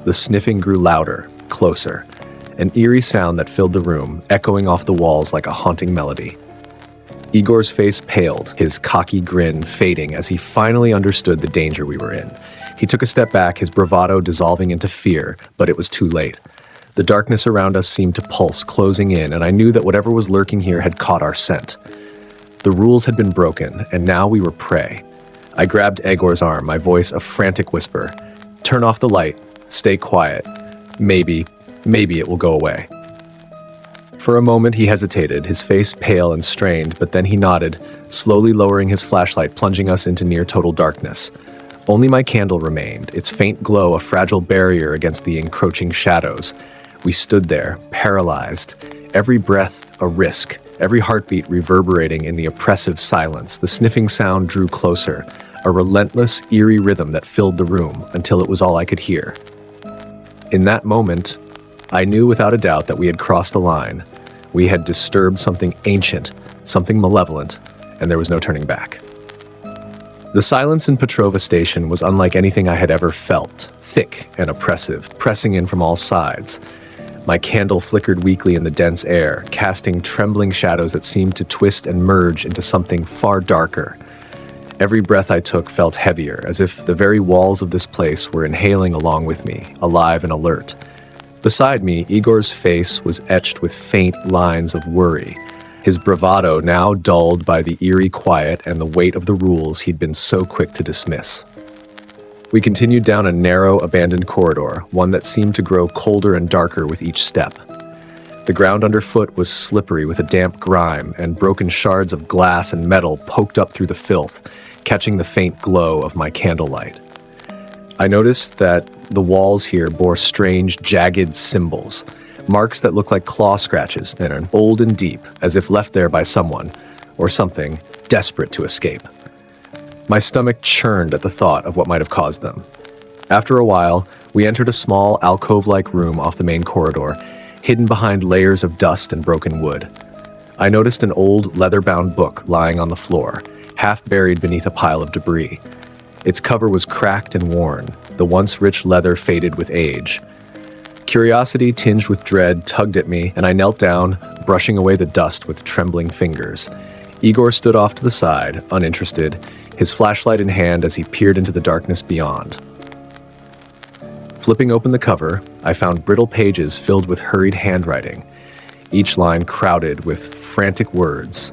The sniffing grew louder, closer, an eerie sound that filled the room, echoing off the walls like a haunting melody. Igor's face paled, his cocky grin fading as he finally understood the danger we were in. He took a step back, his bravado dissolving into fear, but it was too late. The darkness around us seemed to pulse, closing in, and I knew that whatever was lurking here had caught our scent. The rules had been broken, and now we were prey. I grabbed Igor's arm, my voice a frantic whisper. "Turn off the light. Stay quiet. Maybe it will go away." For a moment he hesitated, his face pale and strained, but then he nodded, slowly lowering his flashlight, plunging us into near-total darkness. Only my candle remained, its faint glow a fragile barrier against the encroaching shadows. We stood there, paralyzed, every breath a risk, every heartbeat reverberating in the oppressive silence. The sniffing sound drew closer, a relentless, eerie rhythm that filled the room until it was all I could hear. In that moment, I knew without a doubt that we had crossed a line. We had disturbed something ancient, something malevolent, and there was no turning back. The silence in Petrova Station was unlike anything I had ever felt, thick and oppressive, pressing in from all sides. My candle flickered weakly in the dense air, casting trembling shadows that seemed to twist and merge into something far darker. Every breath I took felt heavier, as if the very walls of this place were inhaling along with me, alive and alert. Beside me, Igor's face was etched with faint lines of worry, his bravado now dulled by the eerie quiet and the weight of the rules he'd been so quick to dismiss. We continued down a narrow, abandoned corridor, one that seemed to grow colder and darker with each step. The ground underfoot was slippery with a damp grime, and broken shards of glass and metal poked up through the filth, catching the faint glow of my candlelight. I noticed that the walls here bore strange, jagged symbols, marks that looked like claw scratches and are old and deep, as if left there by someone, or something, desperate to escape. My stomach churned at the thought of what might have caused them. After a while, we entered a small, alcove-like room off the main corridor, hidden behind layers of dust and broken wood. I noticed an old, leather-bound book lying on the floor, half buried beneath a pile of debris. Its cover was cracked and worn, the once rich leather faded with age. Curiosity tinged with dread tugged at me, and I knelt down, brushing away the dust with trembling fingers. Igor stood off to the side, uninterested, his flashlight in hand as he peered into the darkness beyond. Flipping open the cover, I found brittle pages filled with hurried handwriting, each line crowded with frantic words.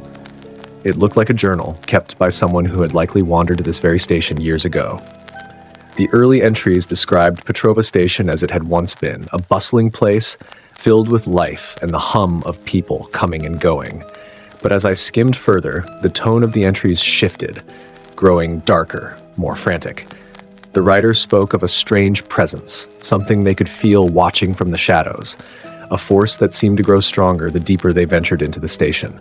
It looked like a journal kept by someone who had likely wandered to this very station years ago. The early entries described Petrova Station as it had once been, a bustling place filled with life and the hum of people coming and going. But as I skimmed further, the tone of the entries shifted, growing darker, more frantic. The writers spoke of a strange presence, something they could feel watching from the shadows, a force that seemed to grow stronger the deeper they ventured into the station.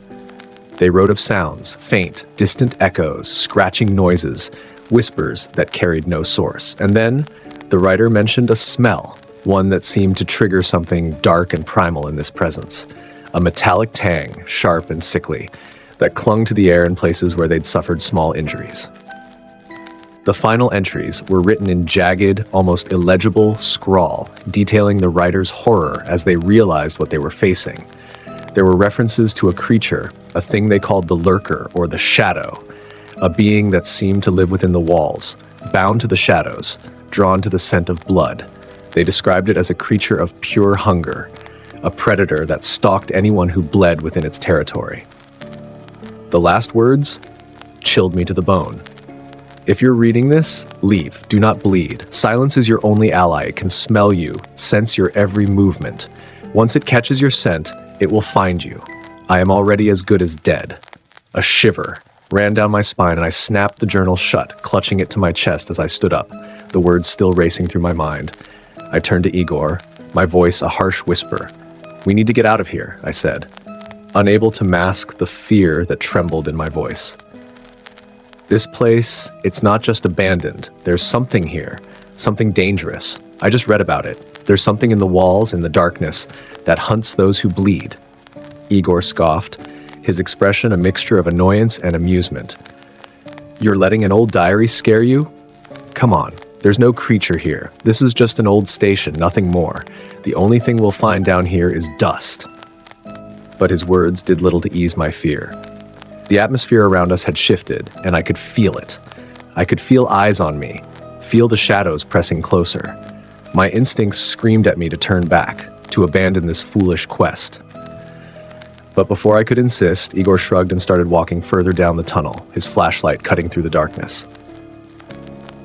They wrote of sounds, faint, distant echoes, scratching noises, whispers that carried no source. And then, the writer mentioned a smell, one that seemed to trigger something dark and primal in this presence. A metallic tang, sharp and sickly, that clung to the air in places where they'd suffered small injuries. The final entries were written in jagged, almost illegible scrawl, detailing the writer's horror as they realized what they were facing. There were references to a creature, a thing they called the lurker or the shadow, a being that seemed to live within the walls, bound to the shadows, drawn to the scent of blood. They described it as a creature of pure hunger, a predator that stalked anyone who bled within its territory. The last words chilled me to the bone. If you're reading this, leave. Do not bleed. Silence is your only ally. It can smell you, sense your every movement. Once it catches your scent, it will find you. I am already as good as dead. A shiver ran down my spine and I snapped the journal shut, clutching it to my chest as I stood up, the words still racing through my mind. I turned to Igor, my voice a harsh whisper. "We need to get out of here," I said, unable to mask the fear that trembled in my voice. "This place, it's not just abandoned. There's something here, something dangerous. I just read about it. There's something in the walls, in the darkness, that hunts those who bleed." Igor scoffed, his expression a mixture of annoyance and amusement. "You're letting an old diary scare you? Come on, there's no creature here. This is just an old station, nothing more. The only thing we'll find down here is dust." But his words did little to ease my fear. The atmosphere around us had shifted, and I could feel it. I could feel eyes on me, feel the shadows pressing closer. My instincts screamed at me to turn back, to abandon this foolish quest. But before I could insist, Igor shrugged and started walking further down the tunnel, his flashlight cutting through the darkness.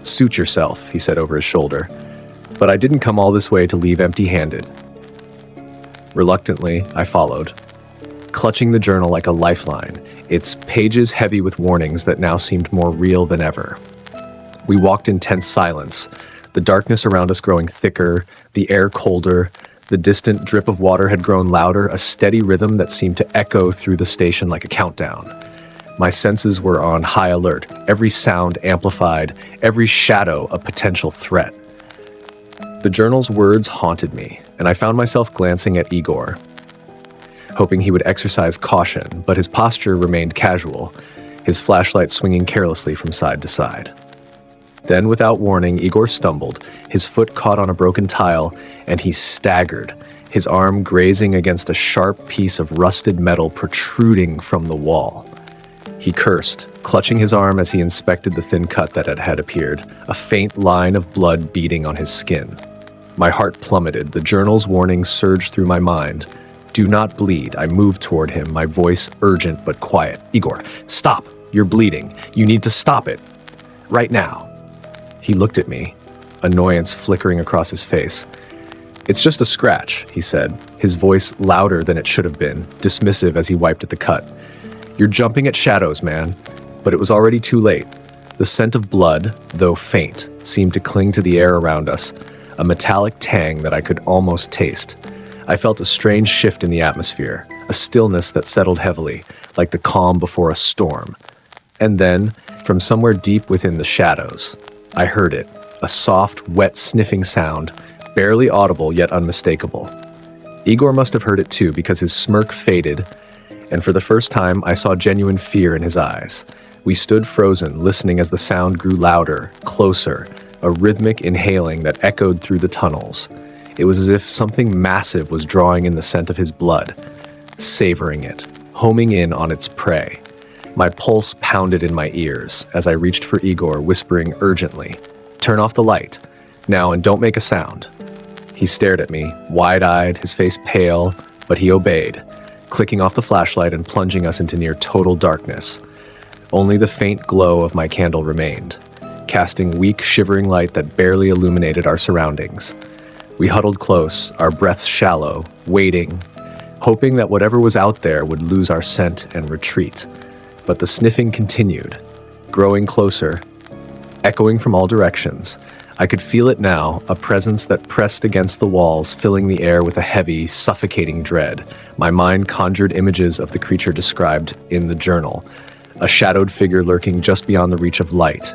"Suit yourself," he said over his shoulder. "But I didn't come all this way to leave empty-handed." Reluctantly, I followed, clutching the journal like a lifeline, its pages heavy with warnings that now seemed more real than ever. We walked in tense silence, the darkness around us growing thicker, the air colder. The distant drip of water had grown louder, a steady rhythm that seemed to echo through the station like a countdown. My senses were on high alert, every sound amplified, every shadow a potential threat. The journal's words haunted me, and I found myself glancing at Igor, hoping he would exercise caution, but his posture remained casual, his flashlight swinging carelessly from side to side. Then, without warning, Igor stumbled, his foot caught on a broken tile, and he staggered, his arm grazing against a sharp piece of rusted metal protruding from the wall. He cursed, clutching his arm as he inspected the thin cut that had appeared, a faint line of blood beading on his skin. My heart plummeted, the journal's warning surged through my mind. "Do not bleed." I moved toward him, my voice urgent but quiet. "Igor, stop! You're bleeding. You need to stop it. Right now." He looked at me, annoyance flickering across his face. "It's just a scratch," he said, his voice louder than it should have been, dismissive as he wiped at the cut. "You're jumping at shadows, man." But it was already too late. The scent of blood, though faint, seemed to cling to the air around us, a metallic tang that I could almost taste. I felt a strange shift in the atmosphere, a stillness that settled heavily, like the calm before a storm. And then, from somewhere deep within the shadows, I heard it, a soft, wet sniffing sound, barely audible yet unmistakable. Igor must have heard it too, because his smirk faded, and for the first time I saw genuine fear in his eyes. We stood frozen, listening as the sound grew louder, closer, a rhythmic inhaling that echoed through the tunnels. It was as if something massive was drawing in the scent of his blood, savoring it, homing in on its prey. My pulse pounded in my ears as I reached for Igor, whispering urgently, "Turn off the light. Now, and don't make a sound." He stared at me, wide-eyed, his face pale, but he obeyed, clicking off the flashlight and plunging us into near total darkness. Only the faint glow of my candle remained, casting weak, shivering light that barely illuminated our surroundings. We huddled close, our breaths shallow, waiting, hoping that whatever was out there would lose our scent and retreat. But the sniffing continued, growing closer, echoing from all directions. I could feel it now, a presence that pressed against the walls, filling the air with a heavy, suffocating dread. My mind conjured images of the creature described in the journal, a shadowed figure lurking just beyond the reach of light,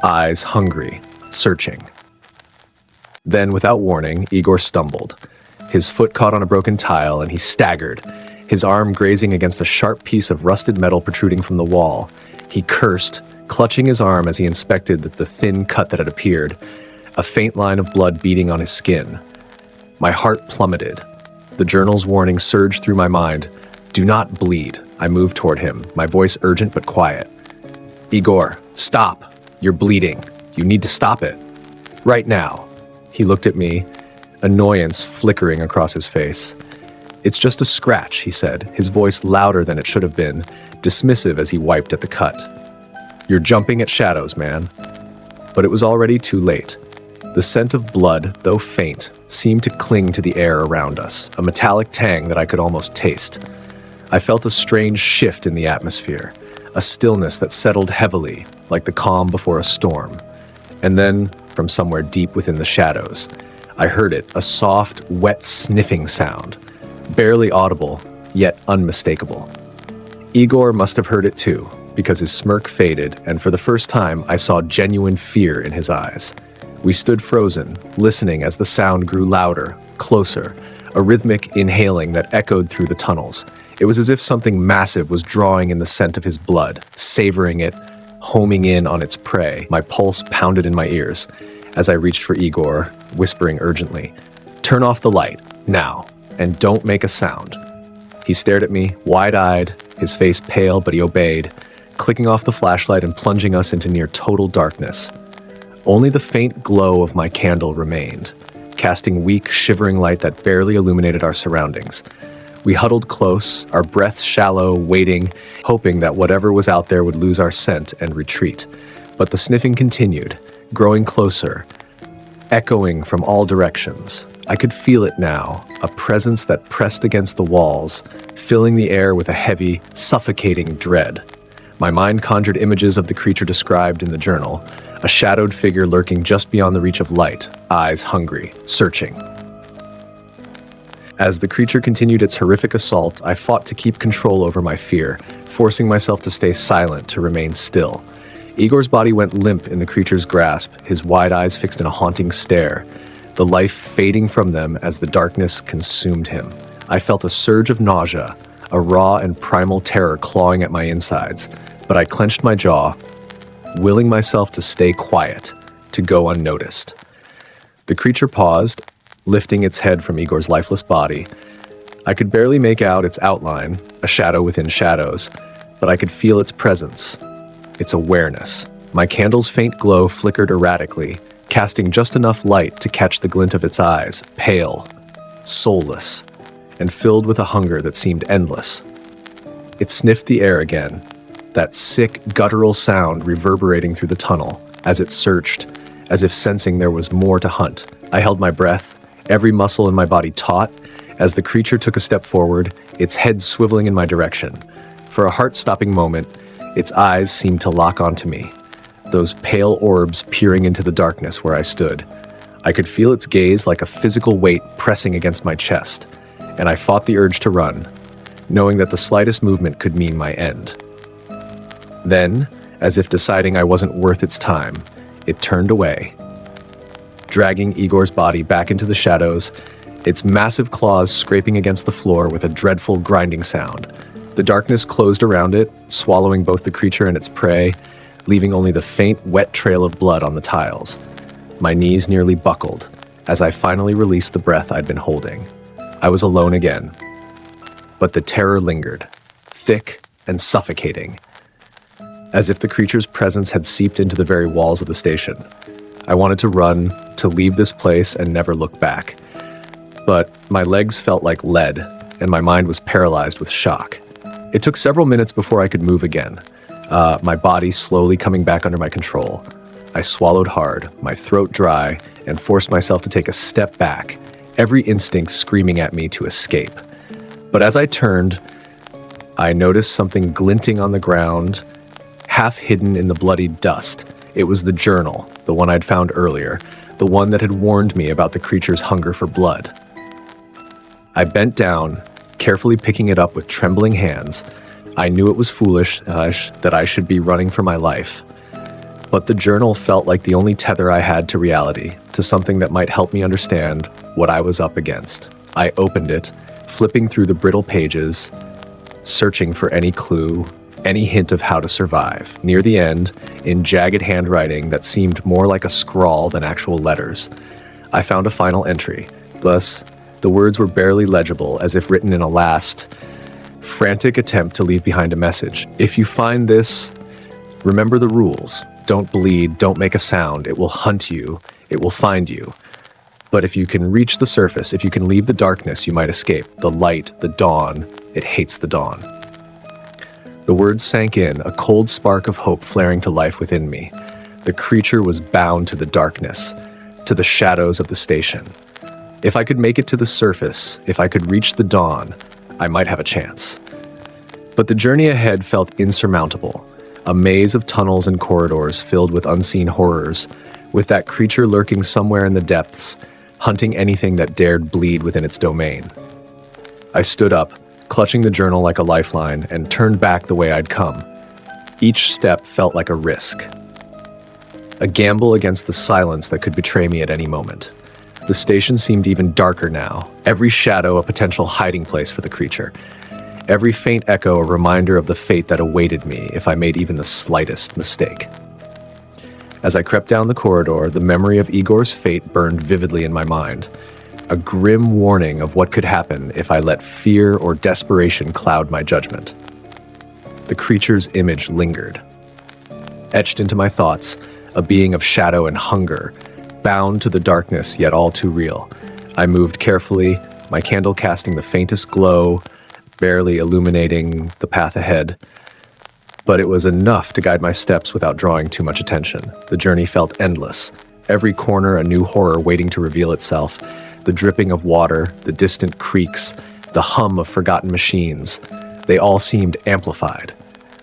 eyes hungry, searching. Then, without warning, Igor stumbled. His foot caught on a broken tile, and he staggered, his arm grazing against a sharp piece of rusted metal protruding from the wall. He cursed, clutching his arm as he inspected the thin cut that had appeared, a faint line of blood beading on his skin. My heart plummeted. The journal's warning surged through my mind. "Do not bleed." I moved toward him, my voice urgent but quiet. "Igor, stop. You're bleeding. You need to stop it. Right now." He looked at me, annoyance flickering across his face. "It's just a scratch," he said, his voice louder than it should have been, dismissive as he wiped at the cut. You're jumping at shadows, man. But it was already too late. The scent of blood, though faint, seemed to cling to the air around us, a metallic tang that I could almost taste. I felt a strange shift in the atmosphere, a stillness that settled heavily, like the calm before a storm. And then, from somewhere deep within the shadows, I heard it, a soft, wet sniffing sound, barely audible, yet unmistakable. Igor must have heard it too, because his smirk faded, and for the first time I saw genuine fear in his eyes. We stood frozen, listening as the sound grew louder, closer, a rhythmic inhaling that echoed through the tunnels. It was as if something massive was drawing in the scent of his blood, savoring it, homing in on its prey. My pulse pounded in my ears as I reached for Igor, whispering urgently, "Turn off the light, now, and don't make a sound." He stared at me, wide-eyed, his face pale, but he obeyed, clicking off the flashlight and plunging us into near total darkness. Only the faint glow of my candle remained, casting weak, shivering light that barely illuminated our surroundings. We huddled close, our breaths shallow, waiting, hoping that whatever was out there would lose our scent and retreat. But the sniffing continued, growing closer, echoing from all directions. I could feel it now, a presence that pressed against the walls, filling the air with a heavy, suffocating dread. My mind conjured images of the creature described in the journal, a shadowed figure lurking just beyond the reach of light, eyes hungry, searching. As the creature continued its horrific assault, I fought to keep control over my fear, forcing myself to stay silent, to remain still. Igor's body went limp in the creature's grasp, his wide eyes fixed in a haunting stare, the life fading from them as the darkness consumed him. I felt a surge of nausea, a raw and primal terror clawing at my insides, but I clenched my jaw, willing myself to stay quiet, to go unnoticed. The creature paused, lifting its head from Igor's lifeless body. I could barely make out its outline, a shadow within shadows, but I could feel its presence, its awareness. My candle's faint glow flickered erratically, casting just enough light to catch the glint of its eyes, pale, soulless, and filled with a hunger that seemed endless. It sniffed the air again, that sick, guttural sound reverberating through the tunnel as it searched, as if sensing there was more to hunt. I held my breath, every muscle in my body taut, as the creature took a step forward, its head swiveling in my direction. For a heart-stopping moment, its eyes seemed to lock onto me, those pale orbs peering into the darkness where I stood. I could feel its gaze like a physical weight pressing against my chest, and I fought the urge to run, knowing that the slightest movement could mean my end. Then, as if deciding I wasn't worth its time, it turned away, dragging Igor's body back into the shadows, its massive claws scraping against the floor with a dreadful grinding sound. The darkness closed around it, swallowing both the creature and its prey, leaving only the faint, wet trail of blood on the tiles. My knees nearly buckled as I finally released the breath I'd been holding. I was alone again, but the terror lingered, thick and suffocating, as if the creature's presence had seeped into the very walls of the station. I wanted to run, to leave this place and never look back. But my legs felt like lead, and my mind was paralyzed with shock. It took several minutes before I could move again, my body slowly coming back under my control. I swallowed hard, my throat dry, and forced myself to take a step back, every instinct screaming at me to escape. But as I turned, I noticed something glinting on the ground, half hidden in the bloody dust. It was the journal, the one I'd found earlier, the one that had warned me about the creature's hunger for blood. I bent down, carefully picking it up with trembling hands. I knew it was foolish that I should be running for my life. But the journal felt like the only tether I had to reality, to something that might help me understand what I was up against. I opened it, flipping through the brittle pages, searching for any clue, any hint of how to survive. Near the end, in jagged handwriting that seemed more like a scrawl than actual letters, I found a final entry. Thus, the words were barely legible, as if written in a last, frantic attempt to leave behind a message. If you find this, remember the rules. Don't bleed, don't make a sound. It will hunt you, it will find you. But if you can reach the surface, if you can leave the darkness, you might escape. The light, the dawn, it hates the dawn. The words sank in, a cold spark of hope flaring to life within me. The creature was bound to the darkness, to the shadows of the station. If I could make it to the surface, if I could reach the dawn, I might have a chance. But the journey ahead felt insurmountable, a maze of tunnels and corridors filled with unseen horrors, with that creature lurking somewhere in the depths, hunting anything that dared bleed within its domain. I stood up, clutching the journal like a lifeline, and turned back the way I'd come. Each step felt like a risk. A gamble against the silence that could betray me at any moment. The station seemed even darker now, every shadow a potential hiding place for the creature. Every faint echo a reminder of the fate that awaited me if I made even the slightest mistake. As I crept down the corridor, the memory of Igor's fate burned vividly in my mind. A grim warning of what could happen if I let fear or desperation cloud my judgment. The creature's image lingered. Etched into my thoughts, a being of shadow and hunger, bound to the darkness yet all too real. I moved carefully, my candle casting the faintest glow, barely illuminating the path ahead. But it was enough to guide my steps without drawing too much attention. The journey felt endless, every corner a new horror waiting to reveal itself. The dripping of water, the distant creaks, the hum of forgotten machines, they all seemed amplified,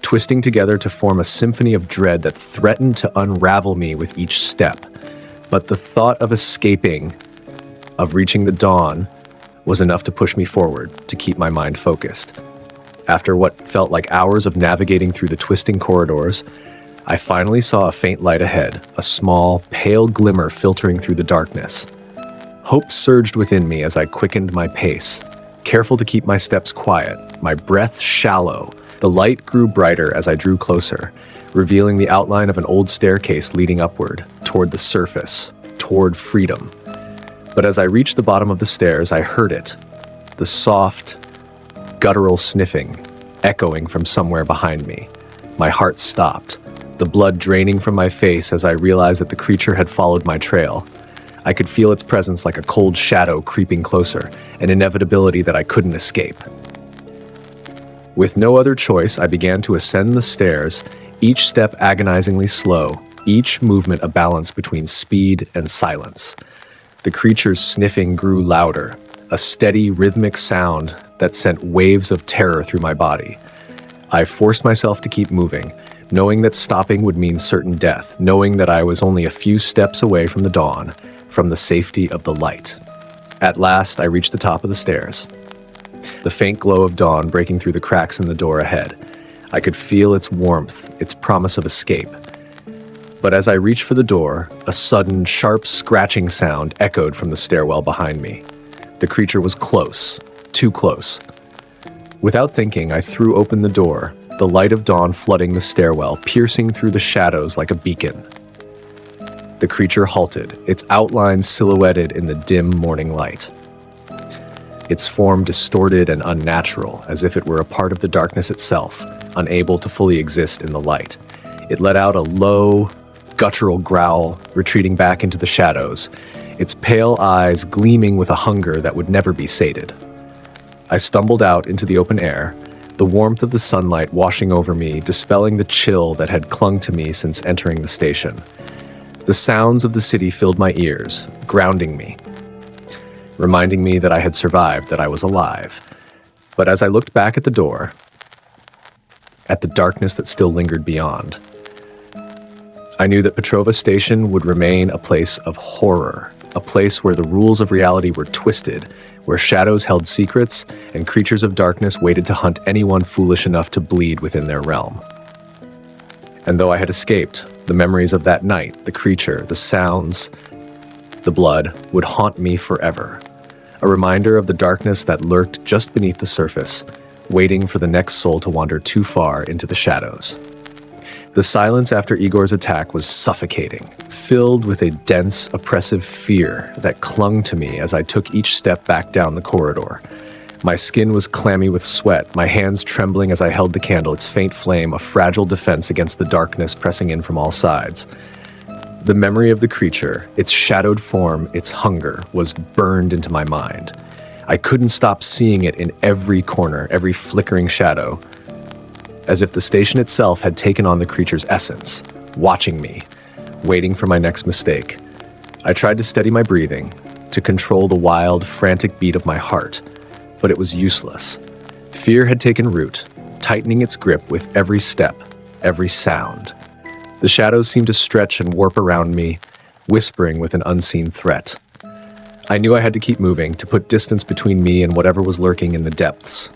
twisting together to form a symphony of dread that threatened to unravel me with each step. But the thought of escaping, of reaching the dawn, was enough to push me forward, to keep my mind focused. After what felt like hours of navigating through the twisting corridors, I finally saw a faint light ahead, a small, pale glimmer filtering through the darkness. Hope surged within me as I quickened my pace, careful to keep my steps quiet, my breath shallow. The light grew brighter as I drew closer, revealing the outline of an old staircase leading upward, toward the surface, toward freedom. But as I reached the bottom of the stairs, I heard it, the soft, guttural sniffing, echoing from somewhere behind me. My heart stopped, the blood draining from my face as I realized that the creature had followed my trail. I could feel its presence like a cold shadow creeping closer, an inevitability that I couldn't escape. With no other choice, I began to ascend the stairs, each step agonizingly slow, each movement a balance between speed and silence. The creature's sniffing grew louder, a steady, rhythmic sound that sent waves of terror through my body. I forced myself to keep moving, knowing that stopping would mean certain death, knowing that I was only a few steps away from the dawn, from the safety of the light. At last, I reached the top of the stairs. The faint glow of dawn breaking through the cracks in the door ahead. I could feel its warmth, its promise of escape. But as I reached for the door, a sudden, sharp scratching sound echoed from the stairwell behind me. The creature was close, too close. Without thinking, I threw open the door, the light of dawn flooding the stairwell, piercing through the shadows like a beacon. The creature halted, its outlines silhouetted in the dim morning light. Its form distorted and unnatural, as if it were a part of the darkness itself, unable to fully exist in the light. It let out a low, guttural growl, retreating back into the shadows, its pale eyes gleaming with a hunger that would never be sated. I stumbled out into the open air, the warmth of the sunlight washing over me, dispelling the chill that had clung to me since entering the station. The sounds of the city filled my ears, grounding me, reminding me that I had survived, that I was alive. But as I looked back at the door, at the darkness that still lingered beyond, I knew that Petrova Station would remain a place of horror, a place where the rules of reality were twisted, where shadows held secrets and creatures of darkness waited to hunt anyone foolish enough to bleed within their realm. And though I had escaped, the memories of that night, the creature, the sounds, the blood, would haunt me forever. A reminder of the darkness that lurked just beneath the surface, waiting for the next soul to wander too far into the shadows. The silence after Igor's attack was suffocating, filled with a dense, oppressive fear that clung to me as I took each step back down the corridor. My skin was clammy with sweat, my hands trembling as I held the candle, its faint flame a fragile defense against the darkness pressing in from all sides. The memory of the creature, its shadowed form, its hunger, was burned into my mind. I couldn't stop seeing it in every corner, every flickering shadow. as if the station itself had taken on the creature's essence, watching me, waiting for my next mistake. I tried to steady my breathing, to control the wild, frantic beat of my heart, but it was useless. Fear had taken root, tightening its grip with every step, every sound. The shadows seemed to stretch and warp around me, whispering with an unseen threat. I knew I had to keep moving, to put distance between me and whatever was lurking in the depths.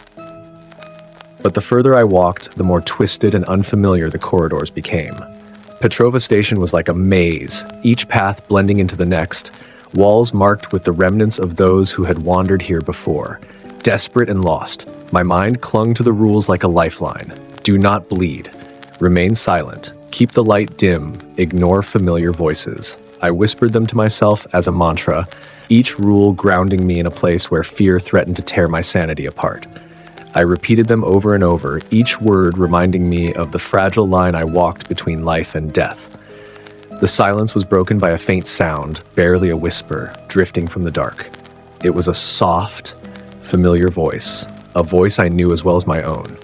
But the further I walked, the more twisted and unfamiliar the corridors became. Petrova Station was like a maze, each path blending into the next, walls marked with the remnants of those who had wandered here before. Desperate and lost, my mind clung to the rules like a lifeline. Do not bleed. Remain silent. Keep the light dim. Ignore familiar voices. I whispered them to myself as a mantra, each rule grounding me in a place where fear threatened to tear my sanity apart. I repeated them over and over, each word reminding me of the fragile line I walked between life and death. The silence was broken by a faint sound, barely a whisper, drifting from the dark. It was a soft, familiar voice, a voice I knew as well as my own.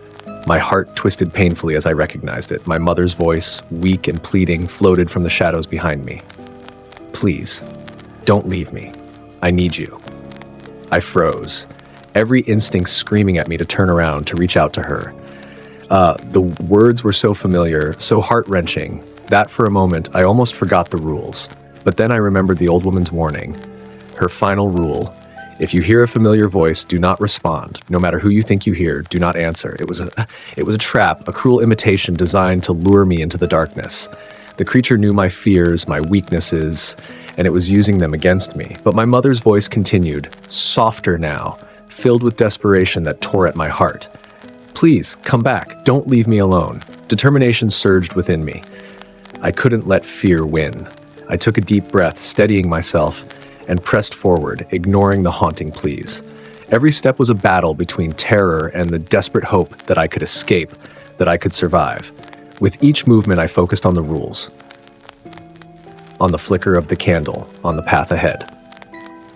My heart twisted painfully as I recognized it. My mother's voice, weak and pleading, floated from the shadows behind me. Please, don't leave me. I need you. I froze, every instinct screaming at me to turn around, to reach out to her. The words were so familiar, so heart-wrenching, that for a moment I almost forgot the rules. But then I remembered the old woman's warning, her final rule. If you hear a familiar voice, do not respond. No matter who you think you hear, do not answer. It was a trap, a cruel imitation designed to lure me into the darkness. The creature knew my fears, my weaknesses, and it was using them against me. But my mother's voice continued, softer now, filled with desperation that tore at my heart. Please, come back. Don't leave me alone. Determination surged within me. I couldn't let fear win. I took a deep breath, steadying myself, and pressed forward, ignoring the haunting pleas. Every step was a battle between terror and the desperate hope that I could escape, that I could survive. With each movement, I focused on the rules, on the flicker of the candle, on the path ahead.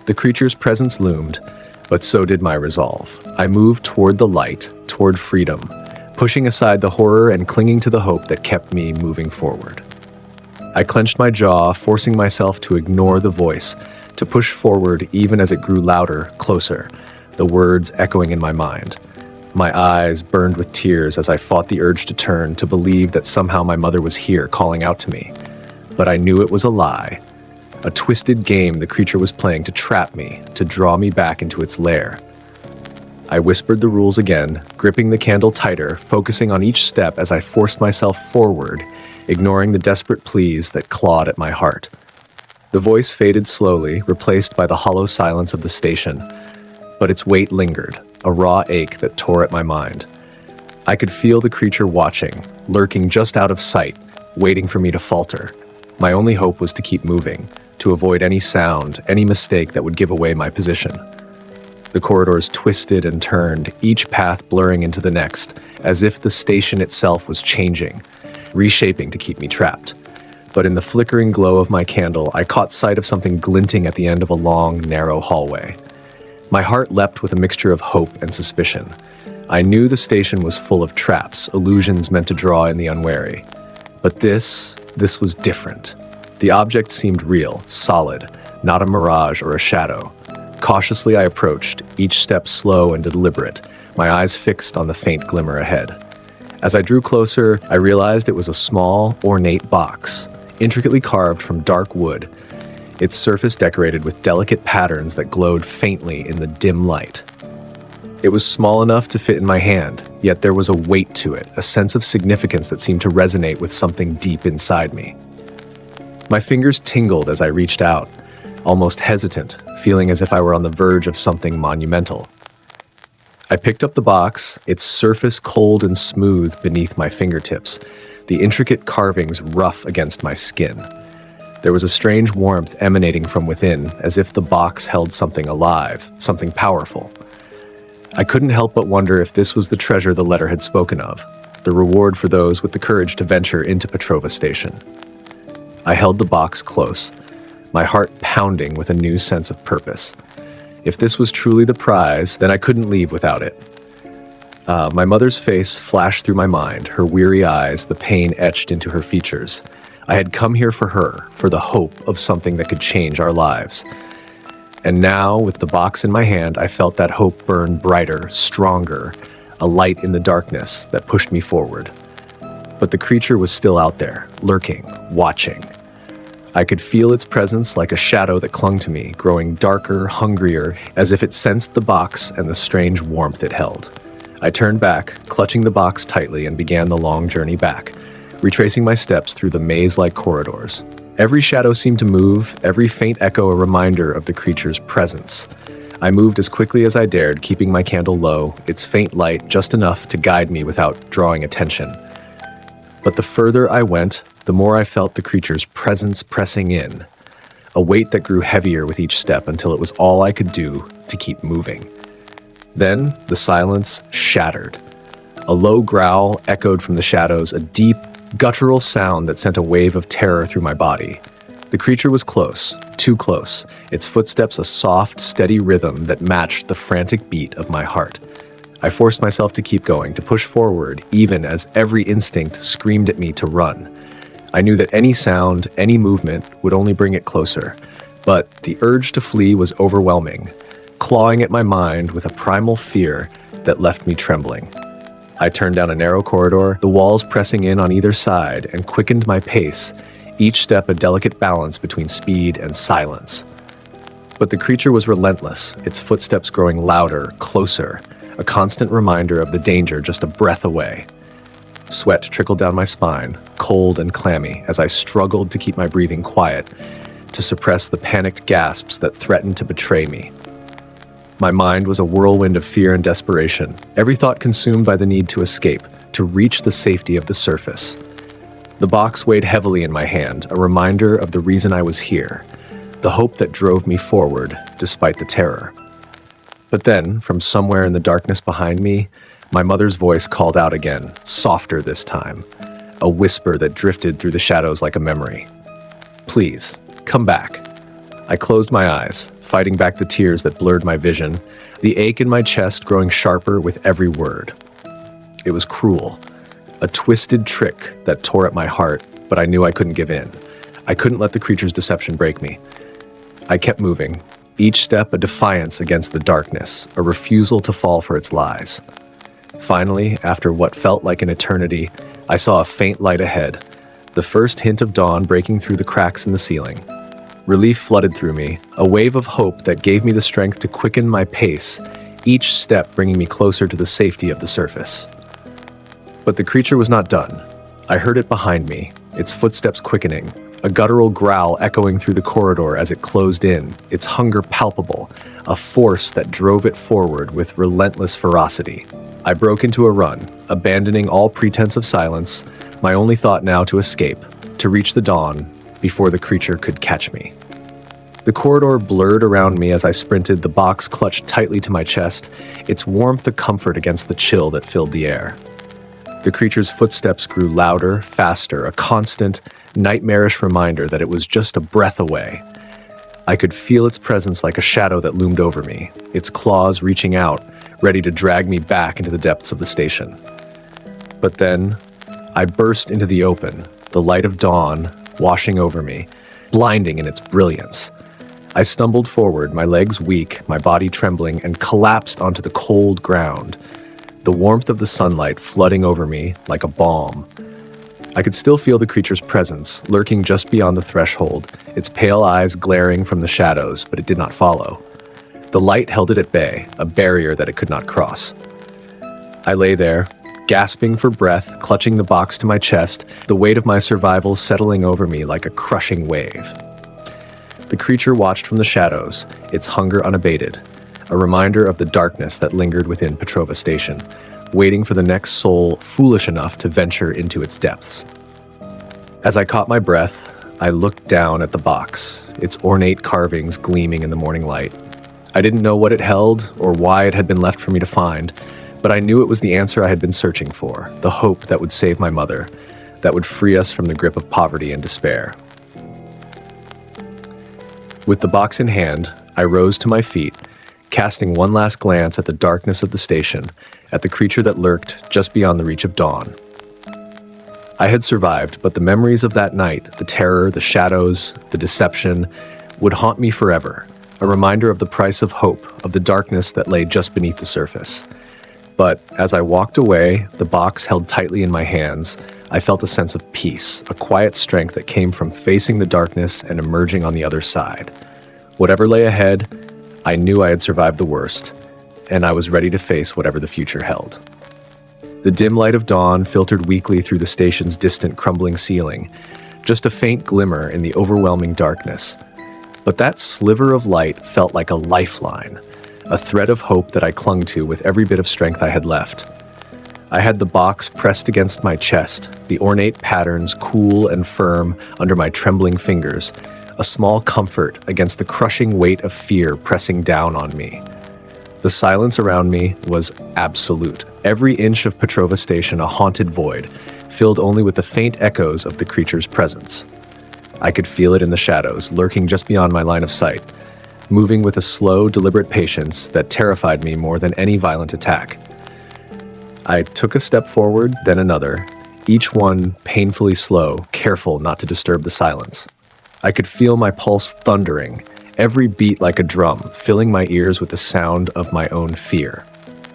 The creature's presence loomed, but so did my resolve. I moved toward the light, toward freedom, pushing aside the horror and clinging to the hope that kept me moving forward. I clenched my jaw, forcing myself to ignore the voice, to push forward even as it grew louder, closer, the words echoing in my mind. My eyes burned with tears as I fought the urge to turn, to believe that somehow my mother was here, calling out to me. But I knew it was a lie, a twisted game the creature was playing to trap me, to draw me back into its lair. I whispered the rules again, gripping the candle tighter, focusing on each step as I forced myself forward, ignoring the desperate pleas that clawed at my heart. The voice faded slowly, replaced by the hollow silence of the station, but its weight lingered, a raw ache that tore at my mind. I could feel the creature watching, lurking just out of sight, waiting for me to falter. My only hope was to keep moving, to avoid any sound, any mistake that would give away my position. The corridors twisted and turned, each path blurring into the next, as if the station itself was changing, reshaping to keep me trapped. But in the flickering glow of my candle, I caught sight of something glinting at the end of a long, narrow hallway. My heart leapt with a mixture of hope and suspicion. I knew the station was full of traps, illusions meant to draw in the unwary. But this was different. The object seemed real, solid, not a mirage or a shadow. Cautiously I approached, each step slow and deliberate, my eyes fixed on the faint glimmer ahead. As I drew closer, I realized it was a small, ornate box, intricately carved from dark wood, its surface decorated with delicate patterns that glowed faintly in the dim light. It was small enough to fit in my hand, yet there was a weight to it, a sense of significance that seemed to resonate with something deep inside me. My fingers tingled as I reached out, almost hesitant, feeling as if I were on the verge of something monumental. I picked up the box, its surface cold and smooth beneath my fingertips, the intricate carvings rough against my skin. There was a strange warmth emanating from within, as if the box held something alive, something powerful. I couldn't help but wonder if this was the treasure the letter had spoken of, the reward for those with the courage to venture into Petrova Station. I held the box close, my heart pounding with a new sense of purpose. If this was truly the prize, then I couldn't leave without it. My mother's face flashed through my mind, her weary eyes, the pain etched into her features. I had come here for her, for the hope of something that could change our lives. And now, with the box in my hand, I felt that hope burn brighter, stronger, a light in the darkness that pushed me forward. But the creature was still out there, lurking, watching. I could feel its presence like a shadow that clung to me, growing darker, hungrier, as if it sensed the box and the strange warmth it held. I turned back, clutching the box tightly, and began the long journey back, retracing my steps through the maze-like corridors. Every shadow seemed to move, every faint echo a reminder of the creature's presence. I moved as quickly as I dared, keeping my candle low, its faint light just enough to guide me without drawing attention. But the further I went, the more I felt the creature's presence pressing in, a weight that grew heavier with each step until it was all I could do to keep moving. Then the silence shattered. A low growl echoed from the shadows, a deep, guttural sound that sent a wave of terror through my body. The creature was close, too close, its footsteps a soft, steady rhythm that matched the frantic beat of my heart. I forced myself to keep going, to push forward, even as every instinct screamed at me to run. I knew that any sound, any movement would only bring it closer, but the urge to flee was overwhelming, clawing at my mind with a primal fear that left me trembling. I turned down a narrow corridor, the walls pressing in on either side, and quickened my pace, each step a delicate balance between speed and silence. But the creature was relentless, its footsteps growing louder, closer, a constant reminder of the danger just a breath away. Sweat trickled down my spine, cold and clammy, as I struggled to keep my breathing quiet, to suppress the panicked gasps that threatened to betray me. My mind was a whirlwind of fear and desperation, every thought consumed by the need to escape, to reach the safety of the surface. The box weighed heavily in my hand, a reminder of the reason I was here, the hope that drove me forward despite the terror. But then, from somewhere in the darkness behind me, my mother's voice called out again, softer this time, a whisper that drifted through the shadows like a memory. "Please, come back." I closed my eyes, fighting back the tears that blurred my vision, the ache in my chest growing sharper with every word. It was cruel, a twisted trick that tore at my heart, but I knew I couldn't give in. I couldn't let the creature's deception break me. I kept moving, each step a defiance against the darkness, a refusal to fall for its lies. Finally, after what felt like an eternity, I saw a faint light ahead, the first hint of dawn breaking through the cracks in the ceiling. Relief flooded through me, a wave of hope that gave me the strength to quicken my pace, each step bringing me closer to the safety of the surface. But the creature was not done. I heard it behind me, its footsteps quickening, a guttural growl echoing through the corridor as it closed in, its hunger palpable, a force that drove it forward with relentless ferocity. I broke into a run, abandoning all pretense of silence, my only thought now to escape, to reach the dawn before the creature could catch me. The corridor blurred around me as I sprinted, the box clutched tightly to my chest, its warmth a comfort against the chill that filled the air. The creature's footsteps grew louder, faster, a constant, nightmarish reminder that it was just a breath away. I could feel its presence like a shadow that loomed over me, its claws reaching out, ready to drag me back into the depths of the station. But then, I burst into the open, the light of dawn washing over me, blinding in its brilliance. I stumbled forward, my legs weak, my body trembling, and collapsed onto the cold ground, the warmth of the sunlight flooding over me like a balm. I could still feel the creature's presence, lurking just beyond the threshold, its pale eyes glaring from the shadows, but it did not follow. The light held it at bay, a barrier that it could not cross. I lay there, gasping for breath, clutching the box to my chest, the weight of my survival settling over me like a crushing wave. The creature watched from the shadows, its hunger unabated, a reminder of the darkness that lingered within Petrova Station, waiting for the next soul foolish enough to venture into its depths. As I caught my breath, I looked down at the box, its ornate carvings gleaming in the morning light. I didn't know what it held or why it had been left for me to find, but I knew it was the answer I had been searching for, the hope that would save my mother, that would free us from the grip of poverty and despair. With the box in hand, I rose to my feet, casting one last glance at the darkness of the station, at the creature that lurked just beyond the reach of dawn. I had survived, but the memories of that night, the terror, the shadows, the deception, would haunt me forever, a reminder of the price of hope, of the darkness that lay just beneath the surface. But as I walked away, the box held tightly in my hands, I felt a sense of peace, a quiet strength that came from facing the darkness and emerging on the other side. Whatever lay ahead, I knew I had survived the worst, and I was ready to face whatever the future held. The dim light of dawn filtered weakly through the station's distant crumbling ceiling, just a faint glimmer in the overwhelming darkness. But that sliver of light felt like a lifeline, a thread of hope that I clung to with every bit of strength I had left. I had the box pressed against my chest, the ornate patterns cool and firm under my trembling fingers, a small comfort against the crushing weight of fear pressing down on me. The silence around me was absolute, every inch of Petrova Station a haunted void, filled only with the faint echoes of the creature's presence. I could feel it in the shadows, lurking just beyond my line of sight, moving with a slow, deliberate patience that terrified me more than any violent attack. I took a step forward, then another, each one painfully slow, careful not to disturb the silence. I could feel my pulse thundering, every beat like a drum, filling my ears with the sound of my own fear.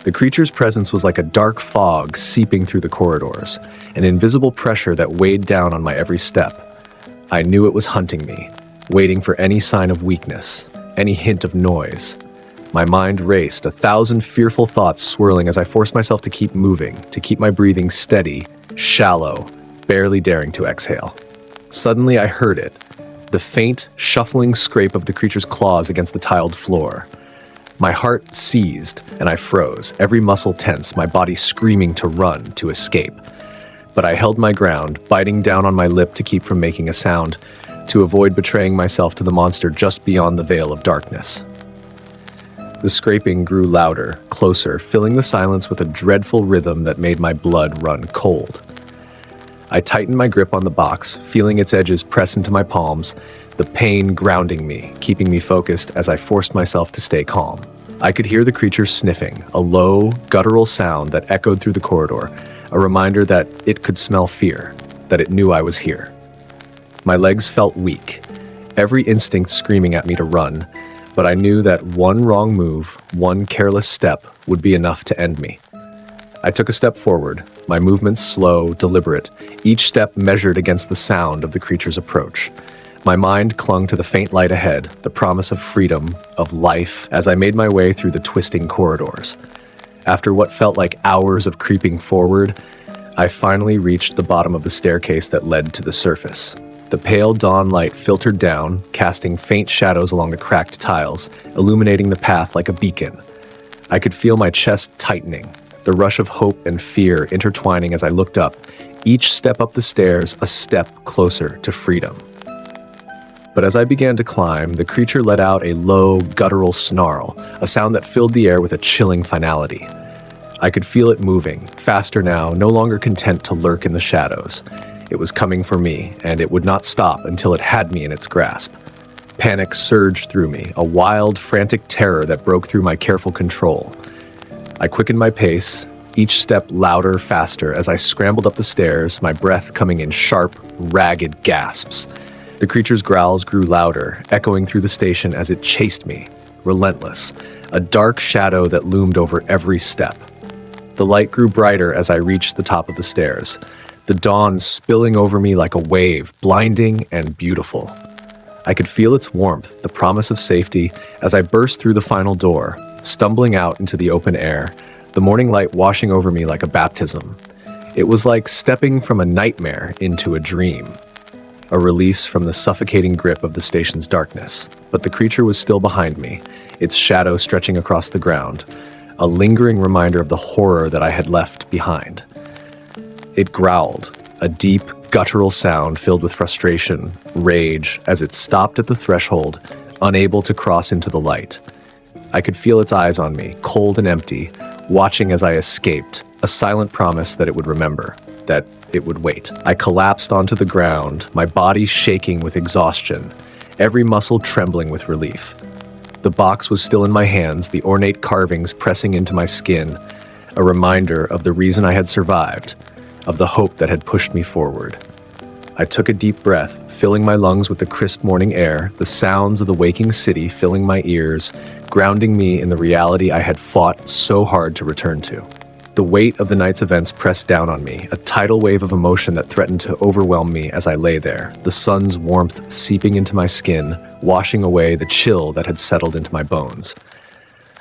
The creature's presence was like a dark fog seeping through the corridors, an invisible pressure that weighed down on my every step. I knew it was hunting me, waiting for any sign of weakness, any hint of noise. My mind raced, 1,000 fearful thoughts swirling as I forced myself to keep moving, to keep my breathing steady, shallow, barely daring to exhale. Suddenly I heard it, the faint, shuffling scrape of the creature's claws against the tiled floor. My heart seized, and I froze, every muscle tense, my body screaming to run, to escape. But I held my ground, biting down on my lip to keep from making a sound, to avoid betraying myself to the monster just beyond the veil of darkness. The scraping grew louder, closer, filling the silence with a dreadful rhythm that made my blood run cold. I tightened my grip on the box, feeling its edges press into my palms, the pain grounding me, keeping me focused as I forced myself to stay calm. I could hear the creature sniffing, a low, guttural sound that echoed through the corridor, a reminder that it could smell fear, that it knew I was here. My legs felt weak, every instinct screaming at me to run, but I knew that one wrong move, one careless step, would be enough to end me. I took a step forward, my movements slow, deliberate, each step measured against the sound of the creature's approach. My mind clung to the faint light ahead, the promise of freedom, of life, as I made my way through the twisting corridors. After what felt like hours of creeping forward, I finally reached the bottom of the staircase that led to the surface. The pale dawn light filtered down, casting faint shadows along the cracked tiles, illuminating the path like a beacon. I could feel my chest tightening, the rush of hope and fear intertwining as I looked up, each step up the stairs a step closer to freedom. But as I began to climb, the creature let out a low, guttural snarl, a sound that filled the air with a chilling finality. I could feel it moving, faster now, no longer content to lurk in the shadows. It was coming for me, and it would not stop until it had me in its grasp. Panic surged through me, a wild, frantic terror that broke through my careful control. I quickened my pace, each step louder, faster, as I scrambled up the stairs, my breath coming in sharp, ragged gasps. The creature's growls grew louder, echoing through the station as it chased me, relentless, a dark shadow that loomed over every step. The light grew brighter as I reached the top of the stairs, the dawn spilling over me like a wave, blinding and beautiful. I could feel its warmth, the promise of safety, as I burst through the final door, stumbling out into the open air, the morning light washing over me like a baptism. It was like stepping from a nightmare into a dream, a release from the suffocating grip of the station's darkness. But the creature was still behind me, its shadow stretching across the ground, a lingering reminder of the horror that I had left behind. It growled, a deep, guttural sound filled with frustration, rage, as it stopped at the threshold, unable to cross into the light. I could feel its eyes on me, cold and empty, watching as I escaped, a silent promise that it would remember, that it would wait. I collapsed onto the ground, my body shaking with exhaustion, every muscle trembling with relief. The box was still in my hands, the ornate carvings pressing into my skin, a reminder of the reason I had survived, of the hope that had pushed me forward. I took a deep breath, filling my lungs with the crisp morning air, the sounds of the waking city filling my ears, grounding me in the reality I had fought so hard to return to. The weight of the night's events pressed down on me, a tidal wave of emotion that threatened to overwhelm me as I lay there, the sun's warmth seeping into my skin, washing away the chill that had settled into my bones.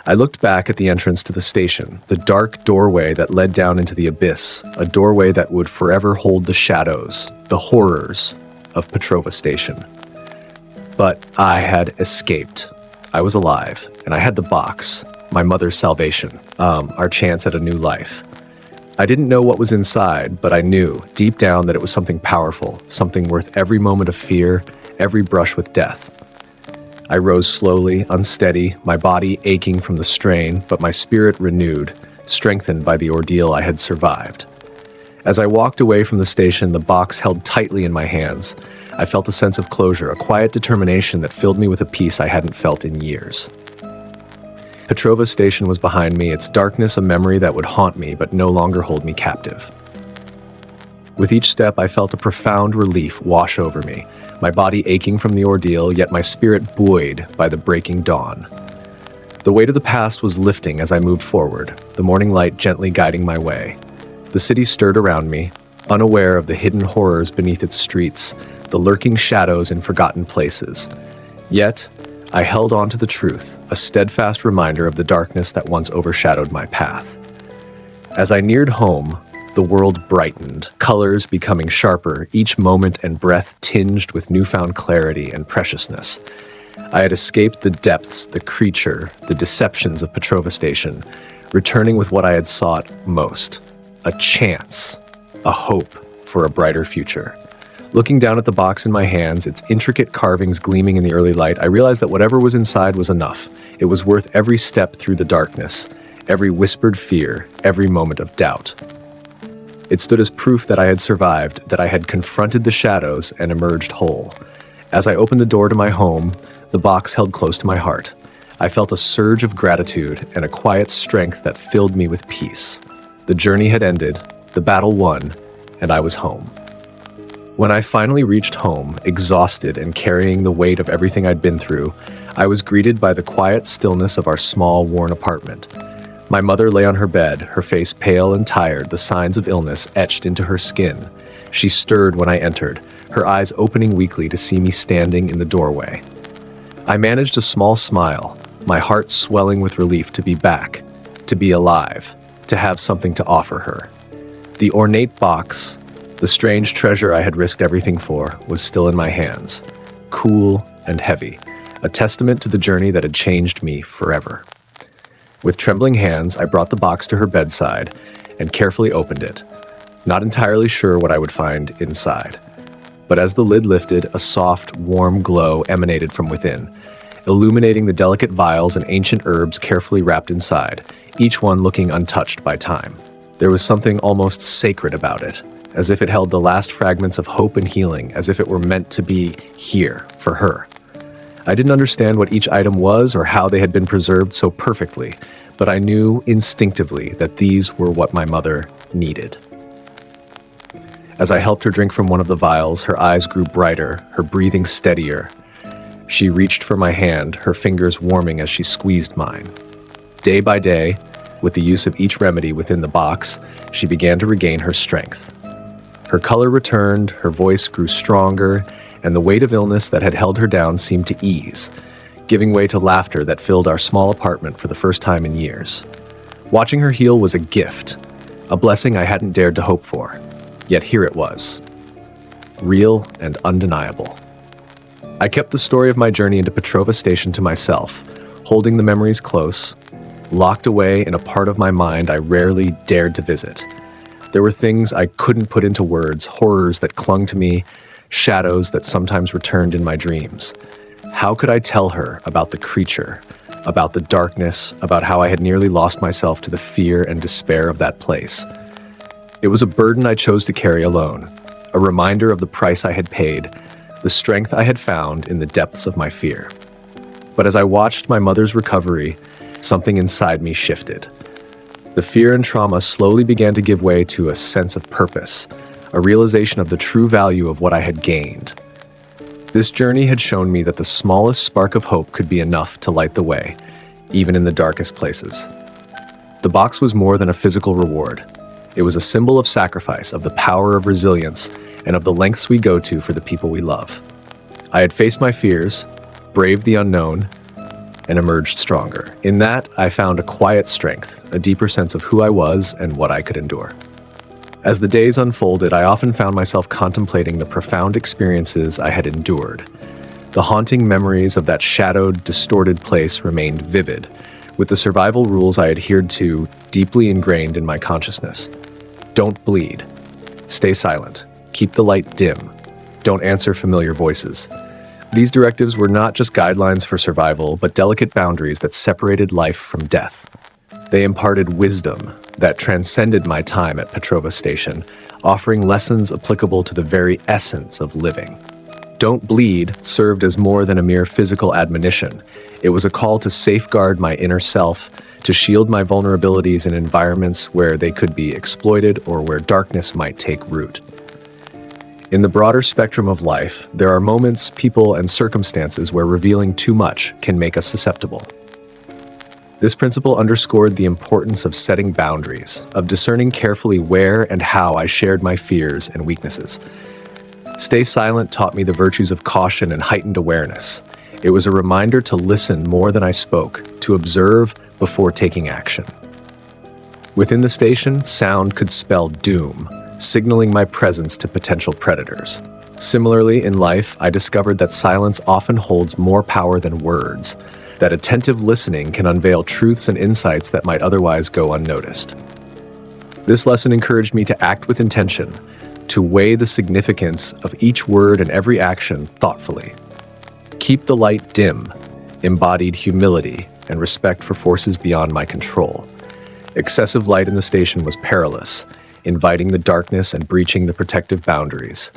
I looked back at the entrance to the station, the dark doorway that led down into the abyss, a doorway that would forever hold the shadows, the horrors of Petrova Station. But I had escaped. I was alive, and I had the box, my mother's salvation, our chance at a new life. I didn't know what was inside, but I knew, deep down, that it was something powerful, something worth every moment of fear, every brush with death. I rose slowly, unsteady, my body aching from the strain, but my spirit renewed, strengthened by the ordeal I had survived. As I walked away from the station, the box held tightly in my hands. I felt a sense of closure, a quiet determination that filled me with a peace I hadn't felt in years. Petrova Station was behind me, its darkness a memory that would haunt me but no longer hold me captive. With each step, I felt a profound relief wash over me, my body aching from the ordeal, yet my spirit buoyed by the breaking dawn. The weight of the past was lifting as I moved forward, the morning light gently guiding my way. The city stirred around me, unaware of the hidden horrors beneath its streets, the lurking shadows in forgotten places. Yet, I held on to the truth, a steadfast reminder of the darkness that once overshadowed my path. As I neared home, the world brightened, colors becoming sharper, each moment and breath tinged with newfound clarity and preciousness. I had escaped the depths, the creature, the deceptions of Petrova Station, returning with what I had sought most, a chance, a hope for a brighter future. Looking down at the box in my hands, its intricate carvings gleaming in the early light, I realized that whatever was inside was enough. It was worth every step through the darkness, every whispered fear, every moment of doubt. It stood as proof that I had survived, that I had confronted the shadows and emerged whole. As I opened the door to my home, the box held close to my heart. I felt a surge of gratitude and a quiet strength that filled me with peace. The journey had ended, the battle won, and I was home. When I finally reached home, exhausted and carrying the weight of everything I'd been through, I was greeted by the quiet stillness of our small, worn apartment. My mother lay on her bed, her face pale and tired, the signs of illness etched into her skin. She stirred when I entered, her eyes opening weakly to see me standing in the doorway. I managed a small smile, my heart swelling with relief to be back, to be alive, to have something to offer her. The ornate box, the strange treasure I had risked everything for, was still in my hands, cool and heavy, a testament to the journey that had changed me forever. With trembling hands, I brought the box to her bedside and carefully opened it, not entirely sure what I would find inside. But as the lid lifted, a soft, warm glow emanated from within, illuminating the delicate vials and ancient herbs carefully wrapped inside, each one looking untouched by time. There was something almost sacred about it, as if it held the last fragments of hope and healing, as if it were meant to be here for her. I didn't understand what each item was or how they had been preserved so perfectly, but I knew instinctively that these were what my mother needed. As I helped her drink from one of the vials, her eyes grew brighter, her breathing steadier. She reached for my hand, her fingers warming as she squeezed mine. Day by day, with the use of each remedy within the box, she began to regain her strength. Her color returned, her voice grew stronger, and the weight of illness that had held her down seemed to ease, giving way to laughter that filled our small apartment for the first time in years. Watching her heal was a gift, a blessing I hadn't dared to hope for, yet here it was, real and undeniable. I kept the story of my journey into Petrova Station to myself, holding the memories close, locked away in a part of my mind I rarely dared to visit. There were things I couldn't put into words, horrors that clung to me, shadows that sometimes returned in my dreams. How could I tell her about the creature, about the darkness, about how I had nearly lost myself to the fear and despair of that place? It was a burden I chose to carry alone, a reminder of the price I had paid, the strength I had found in the depths of my fear. But as I watched my mother's recovery, something inside me shifted. The fear and trauma slowly began to give way to a sense of purpose, a realization of the true value of what I had gained. This journey had shown me that the smallest spark of hope could be enough to light the way, even in the darkest places. The box was more than a physical reward. It was a symbol of sacrifice, of the power of resilience, and of the lengths we go to for the people we love. I had faced my fears, braved the unknown, and emerged stronger. In that, I found a quiet strength, a deeper sense of who I was and what I could endure. As the days unfolded, I often found myself contemplating the profound experiences I had endured. The haunting memories of that shadowed, distorted place remained vivid, with the survival rules I adhered to deeply ingrained in my consciousness. Don't bleed. Stay silent. Keep the light dim. Don't answer familiar voices. These directives were not just guidelines for survival, but delicate boundaries that separated life from death. They imparted wisdom that transcended my time at Petrova Station, offering lessons applicable to the very essence of living. Don't bleed served as more than a mere physical admonition. It was a call to safeguard my inner self, to shield my vulnerabilities in environments where they could be exploited or where darkness might take root. In the broader spectrum of life, there are moments, people, and circumstances where revealing too much can make us susceptible. This principle underscored the importance of setting boundaries, of discerning carefully where and how I shared my fears and weaknesses. Stay silent taught me the virtues of caution and heightened awareness. It was a reminder to listen more than I spoke, to observe before taking action. Within the station, sound could spell doom, signaling my presence to potential predators. Similarly, in life, I discovered that silence often holds more power than words, that attentive listening can unveil truths and insights that might otherwise go unnoticed. This lesson encouraged me to act with intention, to weigh the significance of each word and every action thoughtfully. Keep the light dim embodied humility and respect for forces beyond my control. Excessive light in the station was perilous, inviting the darkness and breaching the protective boundaries.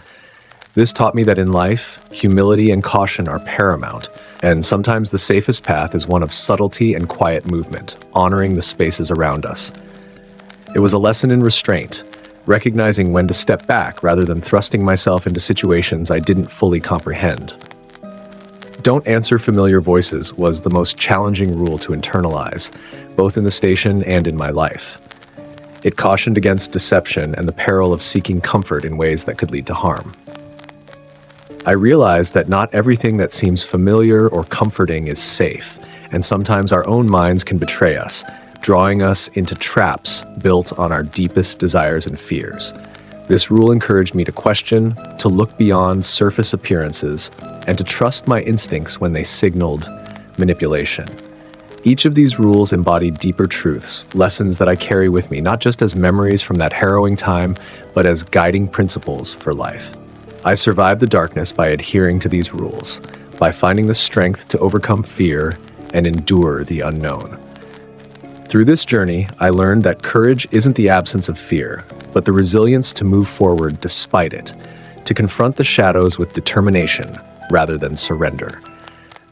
This taught me that in life, humility and caution are paramount, and sometimes the safest path is one of subtlety and quiet movement, honoring the spaces around us. It was a lesson in restraint, recognizing when to step back rather than thrusting myself into situations I didn't fully comprehend. Don't answer familiar voices was the most challenging rule to internalize, both in the station and in my life. It cautioned against deception and the peril of seeking comfort in ways that could lead to harm. I realized that not everything that seems familiar or comforting is safe, and sometimes our own minds can betray us, drawing us into traps built on our deepest desires and fears. This rule encouraged me to question, to look beyond surface appearances, and to trust my instincts when they signaled manipulation. Each of these rules embodied deeper truths, lessons that I carry with me, not just as memories from that harrowing time, but as guiding principles for life. I survived the darkness by adhering to these rules, by finding the strength to overcome fear and endure the unknown. Through this journey, I learned that courage isn't the absence of fear, but the resilience to move forward despite it, to confront the shadows with determination rather than surrender.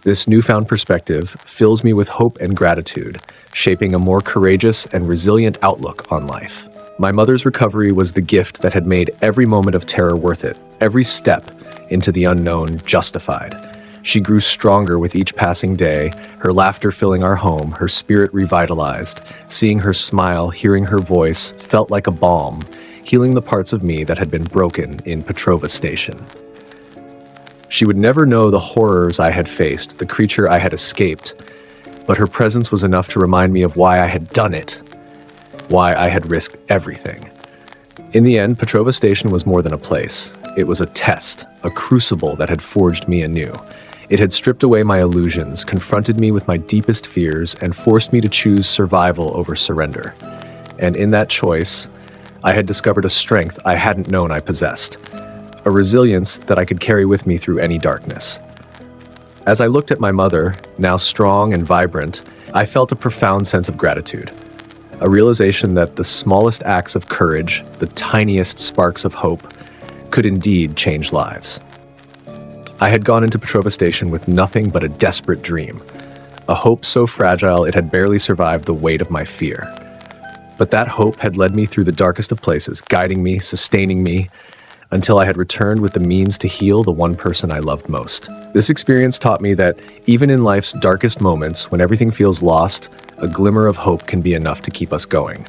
This newfound perspective fills me with hope and gratitude, shaping a more courageous and resilient outlook on life. My mother's recovery was the gift that had made every moment of terror worth it, every step into the unknown justified. She grew stronger with each passing day, her laughter filling our home, her spirit revitalized. Seeing her smile, hearing her voice, felt like a balm, healing the parts of me that had been broken in Petrova Station. She would never know the horrors I had faced, the creature I had escaped, but her presence was enough to remind me of why I had done it, why I had risked everything. In the end, Petrova Station was more than a place. It was a test, a crucible that had forged me anew. It had stripped away my illusions, confronted me with my deepest fears, and forced me to choose survival over surrender. And in that choice, I had discovered a strength I hadn't known I possessed, a resilience that I could carry with me through any darkness. As I looked at my mother, now strong and vibrant, I felt a profound sense of gratitude, a realization that the smallest acts of courage, the tiniest sparks of hope, could indeed change lives. I had gone into Petrova Station with nothing but a desperate dream, a hope so fragile it had barely survived the weight of my fear. But that hope had led me through the darkest of places, guiding me, sustaining me, until I had returned with the means to heal the one person I loved most. This experience taught me that even in life's darkest moments, when everything feels lost, a glimmer of hope can be enough to keep us going.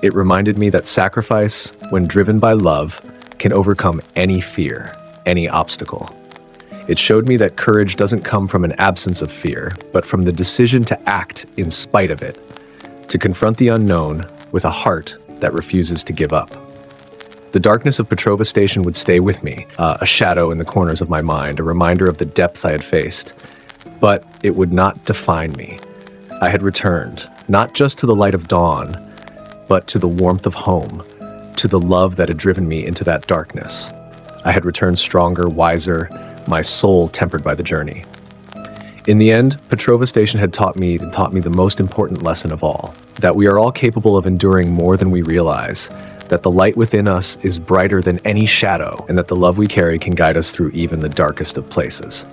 It reminded me that sacrifice, when driven by love, can overcome any fear, any obstacle. It showed me that courage doesn't come from an absence of fear, but from the decision to act in spite of it, to confront the unknown with a heart that refuses to give up. The darkness of Petrova Station would stay with me, a shadow in the corners of my mind, a reminder of the depths I had faced. But it would not define me. I had returned, not just to the light of dawn, but to the warmth of home, to the love that had driven me into that darkness. I had returned stronger, wiser, my soul tempered by the journey. In the end, Petrova Station had taught me the most important lesson of all, that we are all capable of enduring more than we realize, that the light within us is brighter than any shadow, and that the love we carry can guide us through even the darkest of places.